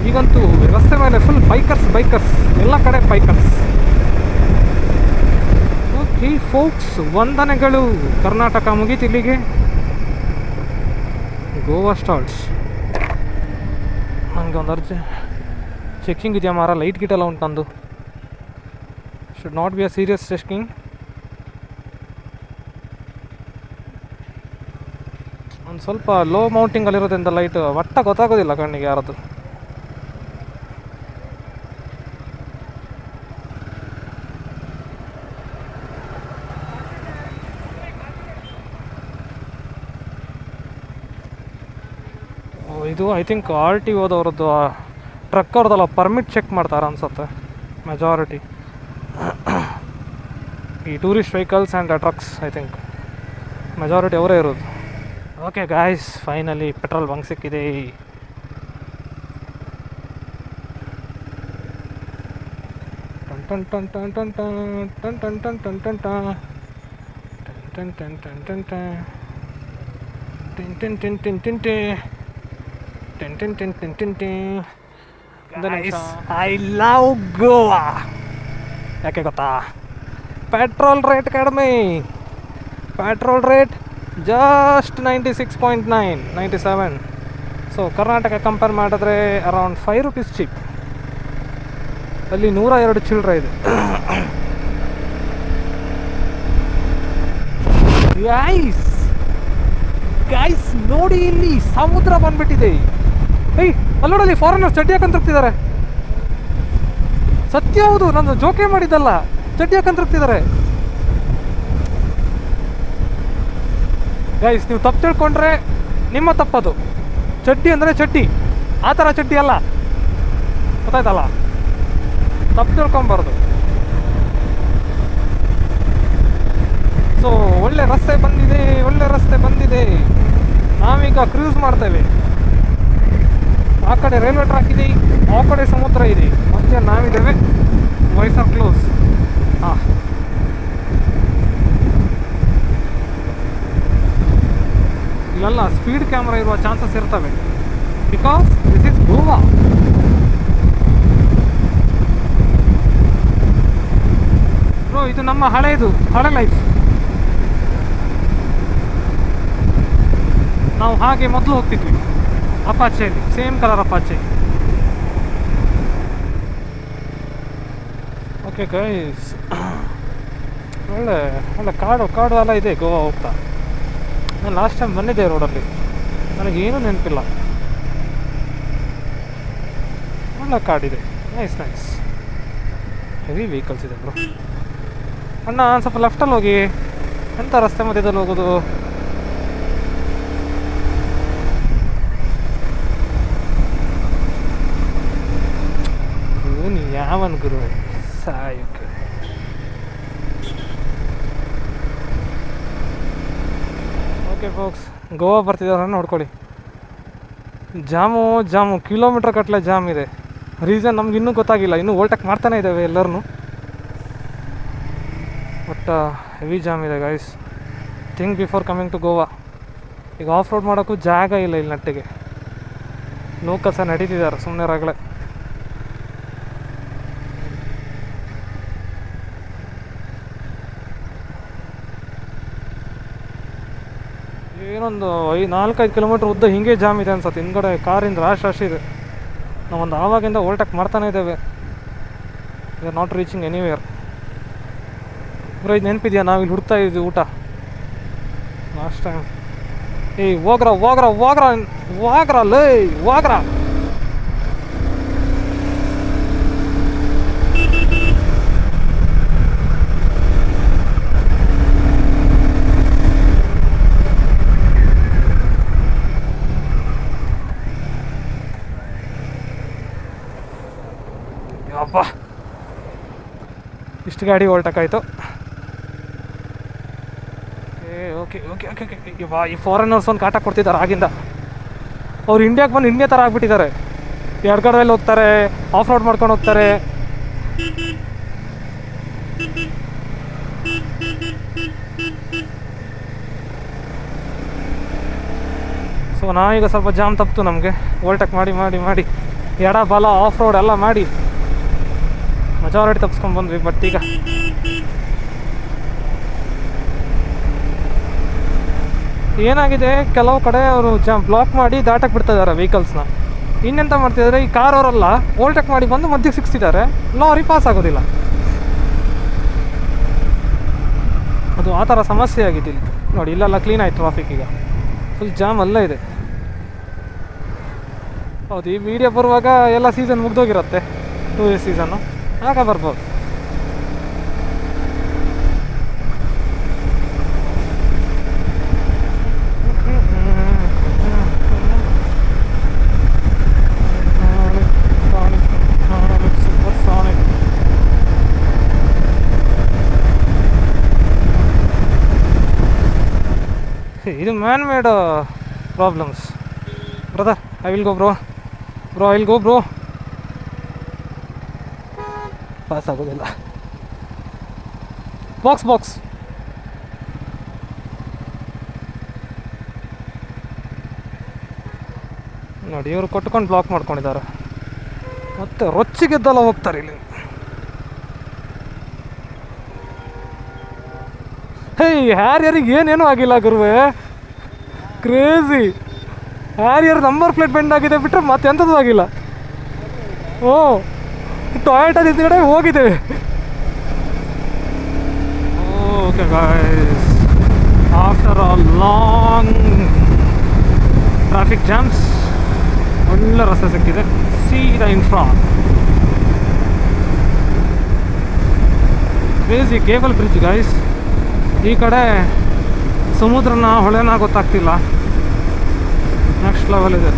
ಈಗಂತೂ ರಸ್ತೆ ಮೇಲೆ ಫುಲ್ ಬೈಕರ್ಸ್ ಎಲ್ಲ ಕಡೆ ಬೈಕರ್ಸ್. ಓಕೆ ಫೋಕ್ಸ್, ವಂದನೆಗಳು. ಕರ್ನಾಟಕ ಮುಗೀತು ಇಲ್ಲಿಗೆ. ಗೋವಾ ಸ್ಟಾರ್ಟ್ಸ್. ನನಗೆ ಒಂದು ಚೆಕಿಂಗ್ ಇದೆಯಾ ಮಾರ, ಲೈಟ್ ಗಿಟ್ಟೆಲ್ಲ ಉಂಟು ನಂದು. Should not be a serious checking. ಒಂದು ಸ್ವಲ್ಪ ಲೋ ಮೌಂಟಿಂಗಲ್ಲಿರೋದ್ರಿಂದ ಲೈಟ್ ಒಟ್ಟ ಗೊತ್ತಾಗೋದಿಲ್ಲ ಕಣ್ಣಿಗೆ ಯಾರದು. ಇದು ಐ ಥಿಂಕ್ RTOದವ್ರದ್ದು ಟ್ರಕ್ ಅವ್ರದ್ದಲ್ಲ, ಪರ್ಮಿಟ್ ಚೆಕ್ ಮಾಡ್ತಾರೆ ಅನ್ಸುತ್ತೆ ಮೆಜಾರಿಟಿ. ಈ tourist vehicles and trucks I think majority ಅವರೇ ಇರೋದು. Okay guys, finally petrol bunk ಸಿಕ್ಕಿದೆ. I love Goa. ಯಾಕೆ ಗೊತ್ತಾ? ಪೆಟ್ರೋಲ್ ರೇಟ್ ಕಡಿಮೆ. Petrol rate just 96.9, 97. So Karnataka compare ಮಾಡಿದ್ರೆ ಅರೌಂಡ್ 5 ರೂಪೀಸ್ ಚೀಪ್. ಅಲ್ಲಿ 102 ಚಿಲ್ಲರೆ ಇದೆ. ಗೈಸ್ ನೋಡಿ, ಇಲ್ಲಿ ಸಮುದ್ರ ಬಂದ್ಬಿಟ್ಟಿದೆ. ಅಲ್ಲೋಡಲ್ಲಿ ಫಾರಿನರ್ಸ್ ಚಡ್ಡಿ ಹಾಕೊಂಡ್ ತಿರುಗ್ತಿದ್ದಾರೆ. ಸತ್ಯ, ಹೌದು, ನಾನು ಜೋಕೆ ಮಾಡಿದ್ದಲ್ಲ. ಚಡ್ಡಿ ಹಾಕೊಂಡ್ ತಿರುಗ್ತಿದ್ದಾರೆ. ಗೈಸ್, ನೀವು ತಪ್ಪು ತಿಳ್ಕೊಂಡ್ರೆ ನಿಮ್ಮ ತಪ್ಪದು. ಚಡ್ಡಿ ಅಂದರೆ ಚಡ್ಡಿ, ಆ ಥರ ಚಡ್ಡಿ ಅಲ್ಲ, ಗೊತ್ತಾಯ್ತಲ್ಲ? ತಪ್ಪು ತಿಳ್ಕೊಬಾರ್ದು. ಸೊ ಒಳ್ಳೆ ರಸ್ತೆ ಬಂದಿದೆ. ನಾವೀಗ ಕ್ರೂಸ್ ಮಾಡ್ತೇವೆ. ಆ ಕಡೆ ರೈಲ್ವೆ ಟ್ರ್ಯಾಕ್ ಇದೆ, ಆ ಕಡೆ ಸಮುದ್ರ ಇದೆ, ಮತ್ತೆ ನಾವಿದ್ದೇವೆ. Voice are close. ಹಾಂ, ಇಲ್ಲೆಲ್ಲ ಸ್ಪೀಡ್ ಕ್ಯಾಮ್ರಾ ಇರುವ ಚಾನ್ಸಸ್ ಇರ್ತವೆ, because this is Goa. Bro, ಇದು ನಮ್ಮ ಹಳೆ ಲೈಫ್. ನಾವು ಹಾಗೆ ಮೊದಲು ಹೋಗ್ತಿದ್ವಿ ಅಪಾಚೆಯಲ್ಲಿ, same colour Apache. Okay guys, ಒಳ್ಳೆ ಕಾಡು ಎಲ್ಲ ಇದೆ ಗೋವಾ ಹೋಗ್ತಾ. ನಾನು ಲಾಸ್ಟ್ ಟೈಮ್ ಬಂದಿದ್ದೆ ರೋಡಲ್ಲಿ, ನನಗೇನು ನೆನಪಿಲ್ಲ. ಒಳ್ಳೆ ಕಾಡಿದೆ, ನೈಸ್. ಹೆವಿ ವೆಹಿಕಲ್ಸ್ ಇದೆ ಬ್ರೋ. ಅಣ್ಣ, ಒಂದು ಸ್ವಲ್ಪ ಲೆಫ್ಟಲ್ಲಿ ಹೋಗಿ. ಎಂಥ ರಸ್ತೆ ಮಧ್ಯದಲ್ಲಿ ಹೋಗೋದು? ಯಾವನ್ ಗುರು ಸಾಯಕ್ಕೆ. ಓಕೆ ಫೋಕ್ಸ್, ಗೋವಾ ಬರ್ತಿದ್ದಾರೆ ನೋಡ್ಕೊಳ್ಳಿ. ಜಾಮು ಕಿಲೋಮೀಟ್ರ್ ಗಟ್ಟಲೆ ಜಾಮ್ ಇದೆ. ರೀಸನ್ ನಮ್ಗೆ ಇನ್ನೂ ಗೊತ್ತಾಗಿಲ್ಲ, ಇನ್ನೂ ಓವರ್ಟೇಕ್ ಮಾಡ್ತಾನೆ ಇದ್ದಾವೆ ಎಲ್ಲರೂ. ಬಟ್ ಹೆವಿ ಜಾಮ್ ಇದೆ guys. Think before coming to Goa. ಈಗ ಆಫ್ ರೋಡ್ ಮಾಡೋಕ್ಕೂ ಜಾಗ ಇಲ್ಲ ಇಲ್ಲಿ ನಟ್ಟಿಗೆ. ಲೋಕಲ್ಸ ನಡೀತಿದ್ದಾರೆ ಸುಮ್ಮನೆ ರಾಗಲೇ. ಏನೊಂದು 4-5 ಕಿಲೋಮೀಟ್ರ್ ಉದ್ದ ಹಿಂಗೆ ಜಾಮ್ ಇದೆ ಅನ್ಸುತ್ತೆ. ಹಿಂದ್ಗಡೆ ಕಾರಿಂದ ರಾಶಿ ಇದೆ. ನಾವೊಂದು ಆವಾಗಿಂದ ಓವರ್ಟೇಕ್ ಮಾಡ್ತಾನೆ ಇದ್ದೇವೆ. V are not reaching anywhere. Bro, ಇದು ನೆನಪಿದೆಯಾ ನಾವಿಲ್ಲಿ ಹುಡ್ತಾ ಇದ್ವಿ ಊಟ ಲಾಸ್ಟ್ ಟೈಮ್? ಹೋಗ್ರ ಲೇ. ಅಪ್ಪ, ಇಷ್ಟು ಗಾಡಿ ಓವರ್ಟೇಕ್ ಓಕೆ. ಈ ಫಾರಿನರ್ಸ್ ಒಂದು ಕಾಟ ಕೊಡ್ತಿದ್ದಾರೆ ಆಗಿಂದ. ಅವ್ರು ಇಂಡಿಯಾಗೆ ಬಂದು ಇಂಡಿಯಾ ಥರ ಆಗ್ಬಿಟ್ಟಿದ್ದಾರೆ. ಎಡ್ಗಡದಲ್ಲಿ ಹೋಗ್ತಾರೆ, ಆಫ್ ರೋಡ್ ಮಾಡ್ಕೊಂಡು ಹೋಗ್ತಾರೆ. ಸೊ ನಾವೀಗ ಸ್ವಲ್ಪ ಜಾಮ್ ತಪ್ಪಿತು ನಮಗೆ. ಓವರ್ಟೇಕ್ ಮಾಡಿ ಎಡ ಬಲ ಆಫ್ ರೋಡ್ ಎಲ್ಲ ಮಾಡಿ ಮೆಜಾರಿಟಿ ತಪ್ಪಿಸ್ಕೊಂಡು ಬಂದ್ವಿ. ಬಟ್ ಈಗ ಏನಾಗಿದೆ, ಕೆಲವು ಕಡೆ ಅವರು ಬ್ಲಾಕ್ ಮಾಡಿ ದಾಟಕ್ಕೆ ಬಿಡ್ತಿದ್ದಾರೆ ವೆಹಿಕಲ್ಸ್ನ. ಇನ್ನೆಂತ ಮಾಡ್ತಿದ್ದಾರೆ, ಈ ಕಾರ್ ಅವರೆಲ್ಲ ಓವರ್ಟೇಕ್ ಮಾಡಿ ಬಂದು ಮಧ್ಯಕ್ಕೆ ಸಿಕ್ಸ್ತಿದ್ದಾರೆ. ಲಾರಿ ಪಾಸ್ ಆಗೋದಿಲ್ಲ. ಅದು ಆ ಥರ ಸಮಸ್ಯೆ ಆಗಿದೆ ಇಲ್ಲಿ ನೋಡಿ. ಇಲ್ಲೆಲ್ಲ ಕ್ಲೀನ್ ಆಯ್ತು ಟ್ರಾಫಿಕ್. ಈಗ ಫುಲ್ ಜಾಮ್ ಅಲ್ಲೇ ಇದೆ. ಹೌದು, ಈ ವಿಡಿಯೋ ಬರುವಾಗ ಎಲ್ಲ ಸೀಸನ್ ಮುಗ್ದೋಗಿರುತ್ತೆ, ಟೂರಿಸ್ಟ್ ಸೀಸನ್ನು. ಆಗ ಬರ್ಬೋದು. ಇದು man made problems brother. I will go bro. Pass ಆಗೋದಿಲ್ಲ. ಬಾಕ್ಸ್ ನೋಡಿ ಇವರು ಕೊಟ್ಕೊಂಡು ಬ್ಲಾಕ್ ಮಾಡ್ಕೊಂಡಿದ್ದಾರೆ, ಮತ್ತೆ ರೊಚ್ಚಿಗೆದ್ದಲ್ಲ ಹೋಗ್ತಾರೆ ಇಲ್ಲಿ. ಹೇ ಹ್ಯಾರಿಯರಿಗೆ ಏನೇನೂ ಆಗಿಲ್ಲ ಗುರುವೆ, crazy. Harrier number plate bend ಆಗಿದೆ ಬಿಟ್ಟರೆ ಮತ್ತೆ ಎಂಥದ್ದು ಆಗಿಲ್ಲ. ಓ ಟೊಯೋಟದ ಹಿಂದ್ಗಡೆ ಹೋಗಿದ್ದೇವೆ. Okay guys, after a long traffic jams ಒಳ್ಳೆ ರಸ್ತೆ ಸಿಕ್ಕಿದೆ. ಸೀದಾ infra crazy cable bridge guys. ಈ ಕಡೆ ಸಮುದ್ರನ ಹೊಳೆನ ಗೊತ್ತಾಗ್ತಿಲ್ಲ, ನೆಕ್ಸ್ಟ್ ಲೆವೆಲ್ ಇದೆ.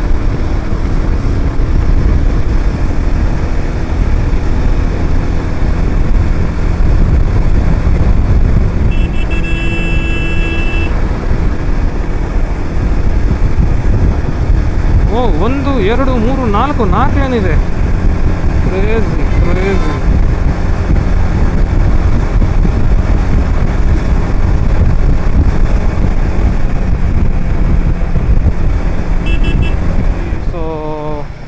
ಓ 1 2 3 4 ಏನಿದೆ, ಕ್ರೇಜಿ ಕ್ರೇಜಿ.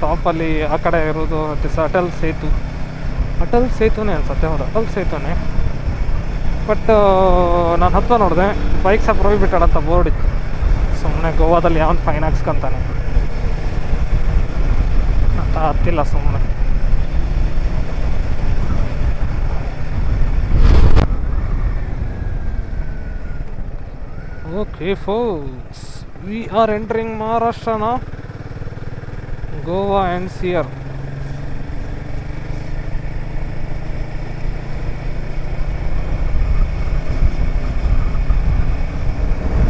ಟಾಪಲ್ಲಿ ಆ ಕಡೆ ಇರೋದು ಅಟಲ್ ಸೇತುನೇ ಅನ್ಸುತ್ತೆ. ಹೌದು ಅಟಲ್ ಸೇತುನೇ. ಬಟ್ ನಾನು ಹತ್ತ ನೋಡಿದೆ, ಬೈಕ್ಸ್ ಪ್ರೊಹಿಬಿಟೆಡ್ ಅಂತ ಬೋರ್ಡ್ ಇತ್ತು. ಸುಮ್ಮನೆ ಗೋವಾದಲ್ಲಿ ಯಾವನ್ ಫೈನ್ ಹಾಕ್ಸ್ಕೊಂತಾನೆ ಅಂತ ಹತ್ತಿಲ್ಲ ಸುಮ್ಮನೆ. Okay forks, we are entering Maharashtra ನಾ, Goa NCR.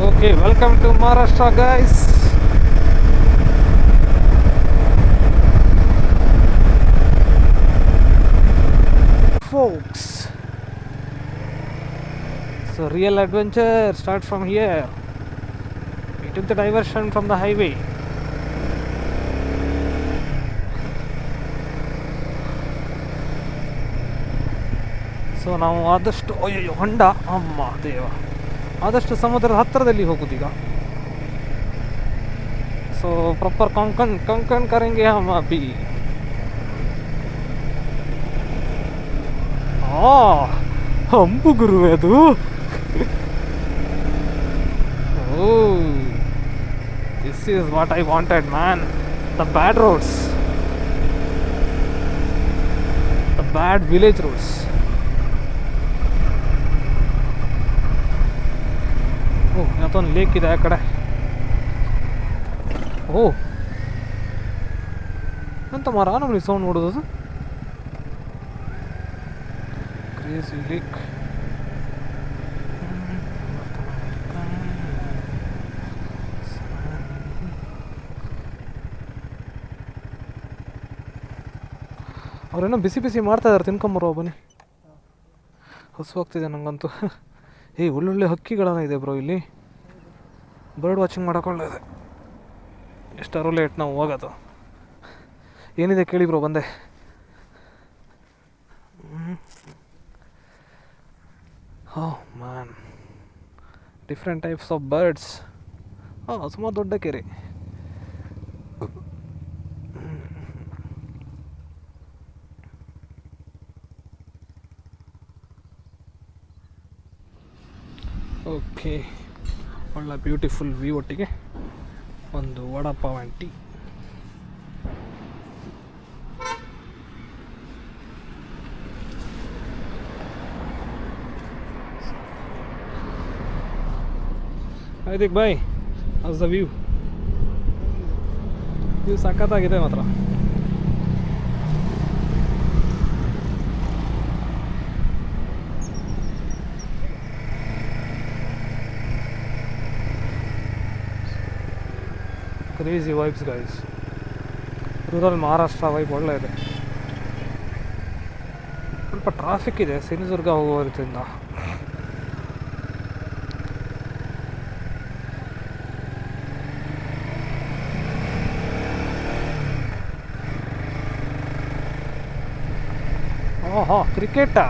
Okay, welcome to Maharashtra guys. Folks, so real adventure starts from here. We took the diversion from the highway. So ನಾವು ಆದಷ್ಟು, ಅಯ್ಯೋ ಹೊಂಡ, ಅಮ್ಮ ದೇವ, ಆದಷ್ಟು ಸಮುದ್ರದ ಹತ್ತಿರದಲ್ಲಿ ಹೋಗೋದೀಗ. ಸೊ ಪ್ರಾಪರ್ ಕೊಂಕಣ್ ಕರೆಂಗೆ ಹಮ್ ಅಭಿ. ಹಂಪು ಗುರುವೆ ಅದು. Oh this is what I wanted man. The bad roads, the bad village roads. ಓ ಯಾವತ್ತೊಂದು ಲೇಕ್ ಇದೆ ಆ ಕಡೆ. ಓ ಅಂತ ಮಾರ ನಮಗೆ ಸೌಂಡ್ ನೋಡೋದು, ಕ್ರೇಜಿ ಲೇಕ್. ಅವ್ರೇನೋ ಬಿಸಿ ಬಿಸಿ ಮಾಡ್ತಾ ಇದ್ದಾರೆ, ತಿನ್ಕೊಂಬರೋ ಬನ್ನಿ. ಹಸುವಾಗ್ತಿದೆ ನನಗಂತೂ. ಒಳ್ಳೊಳ್ಳೆ ಹಕ್ಕಿಗಳೆಲ್ಲ ಇದೆ ಬ್ರೋ ಇಲ್ಲಿ, ಬರ್ಡ್ ವಾಚಿಂಗ್ ಮಾಡೋಕೊಳ್ಳಿದೆ. ಎಷ್ಟಾರು ಲೇಟ್ ನಾವು ಹೋಗೋದು. ಏನಿದೆ ಕೇಳಿ ಬ್ರೋ, ಬಂದೆ. Man, different types of birds. ಸುಮಾರು ದೊಡ್ಡ ಕೆರೆ. ಓಕೆ, ಒಳ್ಳೆ ಬ್ಯೂಟಿಫುಲ್ ವ್ಯೂ ಒಟ್ಟಿಗೆ ಒಂದು ವಡಾಪಾವ್ ಆ್ಯಂಡ್ ಟೀ. ಐದಿಕ್ ಬಾಯ್, ಹೌಸ್ ದ ವ್ಯೂ? ವ್ಯೂ ಸಖತ್ತಾಗಿದೆ ಮಾತ್ರ. Crazy vibes guys. Rural Maharashtra vibe ಒಳ್ಳೆ ಇದೆ. ಸ್ವಲ್ಪ ಟ್ರಾಫಿಕ್ ಇದೆ ಸಿಂಧುದುರ್ಗ ಹೋಗೋ ರೀತಿಯಿಂದ. ಓಹೋ, ಕ್ರಿಕೆಟಾ?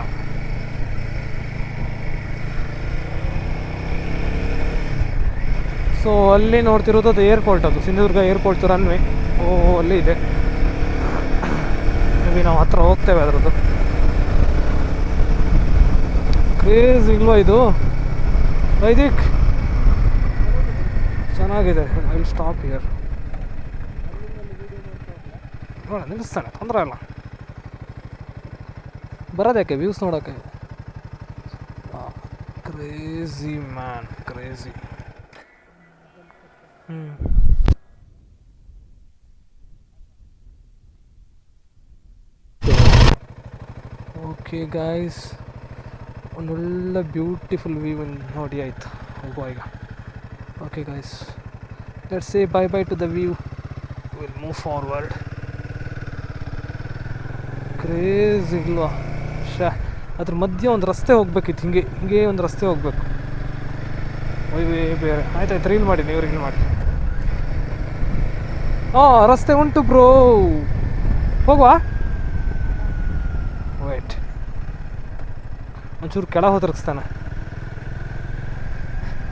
ಸೊ ಅಲ್ಲಿ ನೋಡ್ತಿರೋದು ಅದು ಏರ್ಪೋರ್ಟ್, ಅದು ಸಿಂಧುದುರ್ಗ ಏರ್ಪೋರ್ಟ್ ರನ್ವೇ. ಓ ಅಲ್ಲಿ ಇದೆ, ಮೇ ಬಿ ನಾವು ಹತ್ರ ಹೋಗ್ತೇವೆ ಅದರದ್ದು. ಕ್ರೇಜ್ ಇಲ್ವಾ ಇದು ವೈದಿಕ್? ಚೆನ್ನಾಗಿದೆ. I stop here. ನೋಡ ನಿಲ್ಲಿಸ್ತಾನೆ, ತೊಂದರೆ ಇಲ್ಲ. ಬರೋದಕ್ಕೆ ವ್ಯೂಸ್ ನೋಡೋಕ್ಕೆ. Crazy man, crazy. Okay guys, ಒಂದೊಳ್ಳೆ ಬ್ಯೂಟಿಫುಲ್ ವ್ಯೂ ನೋಡಿ ಆಯಿತು. ಹೋಗುವ ಈಗ. Okay guys, let's say bye by two the view. Will move forward. Craze ಇಲ್ವಾ? ಅದ್ರ ಮಧ್ಯೆ ಒಂದು ರಸ್ತೆ ಹೋಗ್ಬೇಕಿತ್ತು, ಹಿಂಗೆ ಒಂದು ರಸ್ತೆ ಹೋಗ್ಬೇಕು. ಬೇರೆ ಆಯ್ತಾಯ್ತು, ರೀಲ್ ಮಾಡಿ, ನೀವು ರೀಲ್ ಮಾಡಿ. ರಸ್ತೆ ಉಂಟು ಬ್ರೋ, ಹೋಗುವ. ವೇಟ್, ಒಂಚೂರು ಕೆಳ ಹೋದರ್ಗಿಸ್ತಾನೆ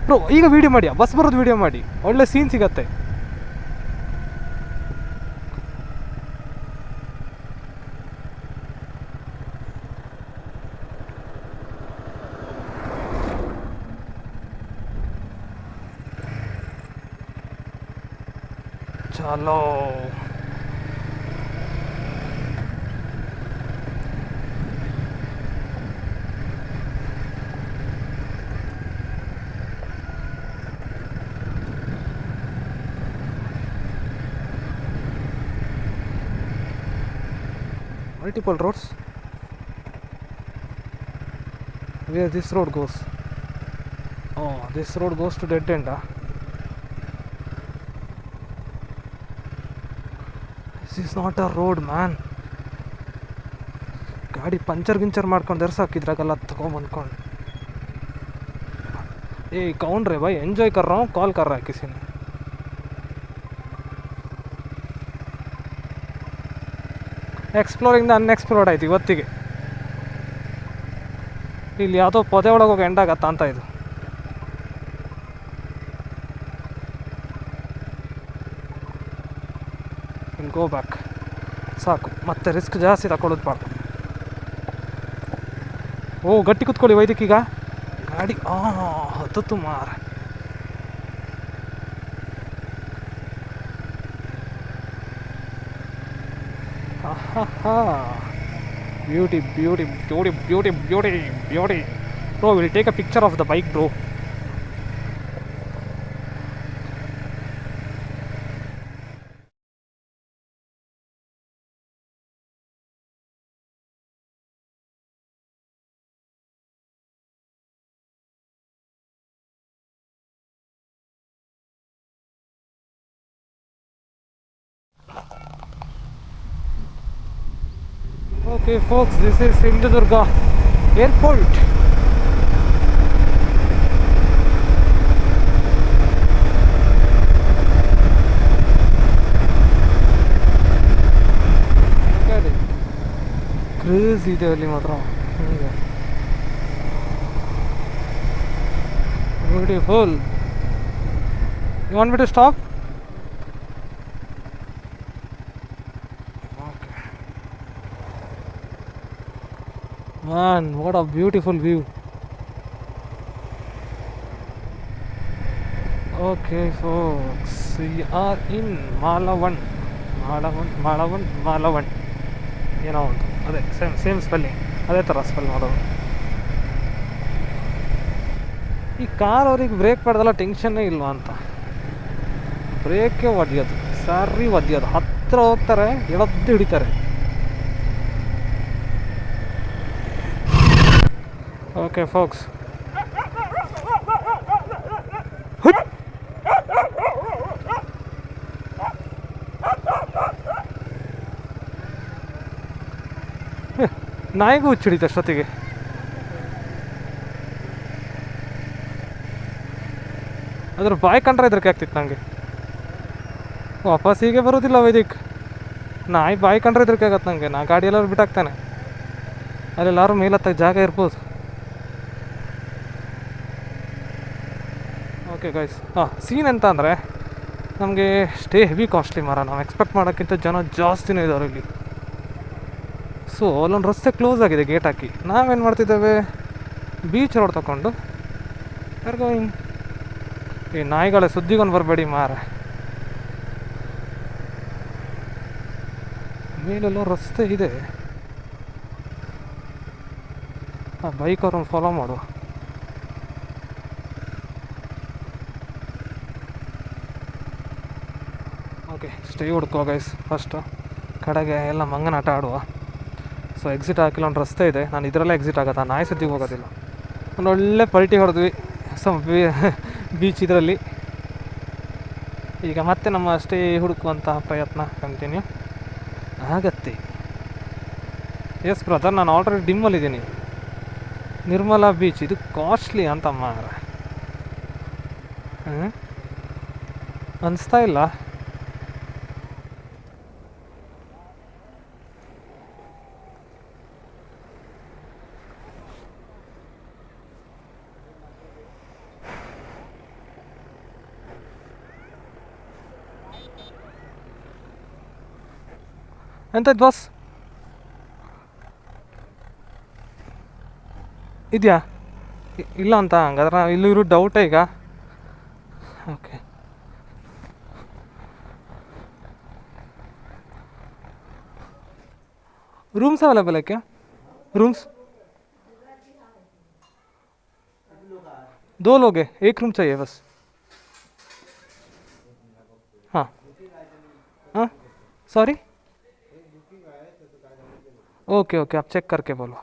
ಬ್ರೋ. ಈಗ ವೀಡಿಯೋ ಮಾಡಿ, ಬಸ್ ಬರೋದು ವೀಡಿಯೋ ಮಾಡಿ, ಒಳ್ಳೆ ಸೀನ್ ಸಿಗತ್ತೆ. ಚಲೋ. Multiple roads. Where this road goes? Oh, this road goes to dead end. This is not a road, man. ಗಾಡಿ ಪಂಚರ್ ಮಾಡ್ಕೊಂಡು ಸಾಕಿದ್ರಾಗಲ್ಲ ತಗೊಂಬಂದ್ಕೊಂಡು. कौन रे भाई, एंजॉय कर रहा हूँ, कॉल कर रहा है किसी ने. ಎಕ್ಸ್ಪ್ಲೋರಿಂಗ್ ದ ಅನ್ಎಕ್ಸ್ಪ್ಲೋರ್ಡ್ ಆಯ್ತು ಇವತ್ತಿಗೆ. ಇಲ್ಲಿ ಯಾವುದೋ ಪೊದೆ ಒಳಗೆ ಹೋಗಿ ಎಂಡ್ ಆಗತ್ತಾ ಅಂತ ಇದು. ಗೋ ಬ್ಯಾಕ್ ಸಾಕು, ಮತ್ತೆ ರಿಸ್ಕ್ ಜಾಸ್ತಿ ತಗೊಳ್ಳೋದು ಬಾರ್ದು. ಗಟ್ಟಿ ಕುತ್ಕೊಳ್ಳಿ ವೈದ್ಯಕೀಗ ಗಾಡಿ. ಹತ್ತು ಮಾರ. Beauty. Bro, we'll take a picture of the bike, bro. Okay folks, this is Sindhudurga Airport. Craze ಇದೆ ಅಲ್ಲಿ ಮಾತ್ರ. Beautiful. You want me to stop? Man, what a beautiful view. Okay folks, we are in Malavan. ಏನೋ ಒಂದು ಅದೇ ಸೇಮ್ ಸ್ಪೆಲ್ಲಿಂಗ್, ಅದೇ ಥರ ಸ್ಪೆಲ್ ಮಾಡೋದು. ಈ ಕಾರ್ ಅವ್ರಿಗೆ ಬ್ರೇಕ್ ಪಡೆದಲ್ಲ ಟೆನ್ಷನ್ನೇ ಇಲ್ವಾ ಅಂತ. ಬ್ರೇಕೇ ಒದ್ಯೋದು, ಸರಿ ಒದ್ಯೋದು. ಹತ್ತಿರ ಹೋಗ್ತಾರೆ, ಎಳದ್ದು ಹಿಡಿತಾರೆ. Okay folks, ನಾಯಿಗೂ ಹುಚ್ಚಿಡಿತು ಅಷ್ಟೊತ್ತಿಗೆ. ಅದ್ರ ಬಾಯ್ ಕಂಡ್ರೆ ಇದ್ರಕ್ಕೆ ಆಗ್ತಿತ್ತು ನನಗೆ. ವಾಪಸ್ ಹೀಗೆ ಬರೋದಿಲ್ಲ ವೈದಿಕ್. ನಾಯಿ ಬಾಯ್ ಕಂಡ್ರೆ ಇದ್ರಕ್ಕೆ ಆಗತ್ತೆ ನನಗೆ. ನಾ ಗಾಡಿಯೆಲ್ಲರೂ ಬಿಟ್ಟಾಕ್ತಾನೆ. ಅಲ್ಲೆಲ್ಲಾರು ಮೇಲತ್ತಾಗ ಜಾಗ ಇರ್ಬೋದು. ಓಕೆ ಗೈಸ್, ಸೀನ್ ಎಂತ ಅಂದರೆ ನಮಗೆ ಸ್ಟೇ ಹೆವಿ ಕಾಸ್ಟ್ಲಿ ಮಾರ. ನಾವು ಎಕ್ಸ್ಪೆಕ್ಟ್ ಮಾಡೋಕ್ಕಿಂತ ಜನ ಜಾಸ್ತಿನೇ ಇದ್ದಾರೆ ಇಲ್ಲಿ. ಸೊ ಅಲ್ಲೊಂದು ರಸ್ತೆ ಕ್ಲೋಸ್ ಆಗಿದೆ ಗೇಟ್ ಹಾಕಿ. ನಾವೇನು ಮಾಡ್ತಿದ್ದೇವೆ, ಬೀಚ್ ರೋಡ್ ತಗೊಂಡು ಗೋಯಿಂಗ್. ಈ ನಾಯಿಗಳ ಸುದ್ದಿಗೊಂದು ಬರಬೇಡಿ ಮಾರ. ಮೇಲೆಲ್ಲೋ ರಸ್ತೆ ಇದೆ. ಬೈಕ್ ಅವ್ರನ್ನ ಫಾಲೋ ಮಾಡುವ. ಓಕೆ, ಸ್ಟೇ ಹುಡ್ಕುವ ಗೈಸ್ ಫಸ್ಟು. ಕಡೆಗೆ ಎಲ್ಲ ಮಂಗನ ಆಟ ಆಡುವ. ಸೊ ಎಕ್ಸಿಟ್ ಹಾಕಿಲ್ಲ, ಒಂದು ರಸ್ತೆ ಇದೆ. ನಾನು ಇದರಲ್ಲೇ ಎಕ್ಸಿಟ್ ಆಗೋದು, ಆ ನಾಯಿ ಸುದ್ದಿಗೆ ಹೋಗೋದಿಲ್ಲ. ಒಂದು ಒಳ್ಳೆ ಪಲ್ಟಿ ಹೊಡೆದ್ವಿ ಬೀಚ್ ಇದರಲ್ಲಿ. ಈಗ ಮತ್ತೆ ನಮ್ಮ ಸ್ಟೇ ಹುಡುಕುವಂತಹ ಪ್ರಯತ್ನ ಕಂಟಿನ್ಯೂ ಆಗತ್ತೆ. ಎಸ್ ಬ್ರದರ್, ನಾನು ಆಲ್ರೆಡಿ ಡಿಮ್ಮಲ್ಲಿದ್ದೀನಿ. ನಿರ್ಮಲಾ ಬೀಚ್ ಇದು ಕಾಸ್ಟ್ಲಿ ಅಂತ ಮಾರ ಅನಿಸ್ತಾ ಇಲ್ಲ. ಎಂಥದ್ದು ಬಾಸ್ ಇದೆಯಾ? ಇಲ್ಲ ಅಂತ ಹಂಗಾದ್ರೆ ಇಲ್ಲಿ ಇರೋ ಡೌಟೇ ಈಗ. ಓಕೆ, रूम्स अवेलेबल है क्या? रूम्स 2 लोग हैं, 1 रूम चाहिए बस. हाँ हाँ सॉरी, ओके ओके आप चेक करके बोलो.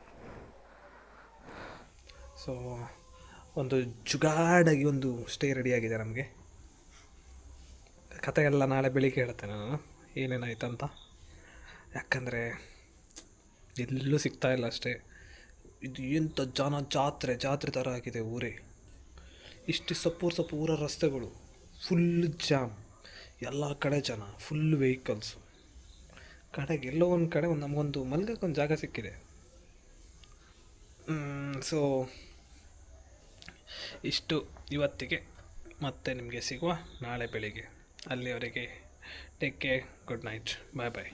ಸೊ ಒಂದು ಜುಗಾಡಾಗಿ ಒಂದು ಸ್ಟೇ ರೆಡಿಯಾಗಿದೆ ನಮಗೆ. ಕಥೆಗೆಲ್ಲ ನಾಳೆ ಬೆಳಿಗ್ಗೆ ಹೇಳ್ತೇನೆ ನಾನು ಏನೇನಾಯ್ತಂತ. ಯಾಕಂದರೆ ಎಲ್ಲೂ ಸಿಗ್ತಾಯಿಲ್ಲ ಅಷ್ಟೇ. ಇದು ಎಂಥ ಜನ, ಜಾತ್ರೆ ಥರ ಆಗಿದೆ ಊರೇ. ಇಷ್ಟು ಸಪೂರ ಊರ ರಸ್ತೆಗಳು ಫುಲ್ ಜಾಮ್, ಎಲ್ಲ ಕಡೆ ಜನ, ಫುಲ್ ವೆಹಿಕಲ್ಸು. ಕಡೆಗೆ ಎಲ್ಲೋ ಒಂದು ಕಡೆ ನಮಗೊಂದು ಮಲ್ಗಕ್ಕೊಂದು ಜಾಗ ಸಿಕ್ಕಿದೆ. ಸೊ ಇಷ್ಟು ಇವತ್ತಿಗೆ. ಮತ್ತೆ ನಿಮಗೆ ಸಿಗುವ ನಾಳೆ ಬೆಳಿಗ್ಗೆ. ಅಲ್ಲಿವರೆಗೆ ಟೇಕ್ ಕೇರ್, ಗುಡ್ ನೈಟ್, ಬಾಯ್ ಬಾಯ್.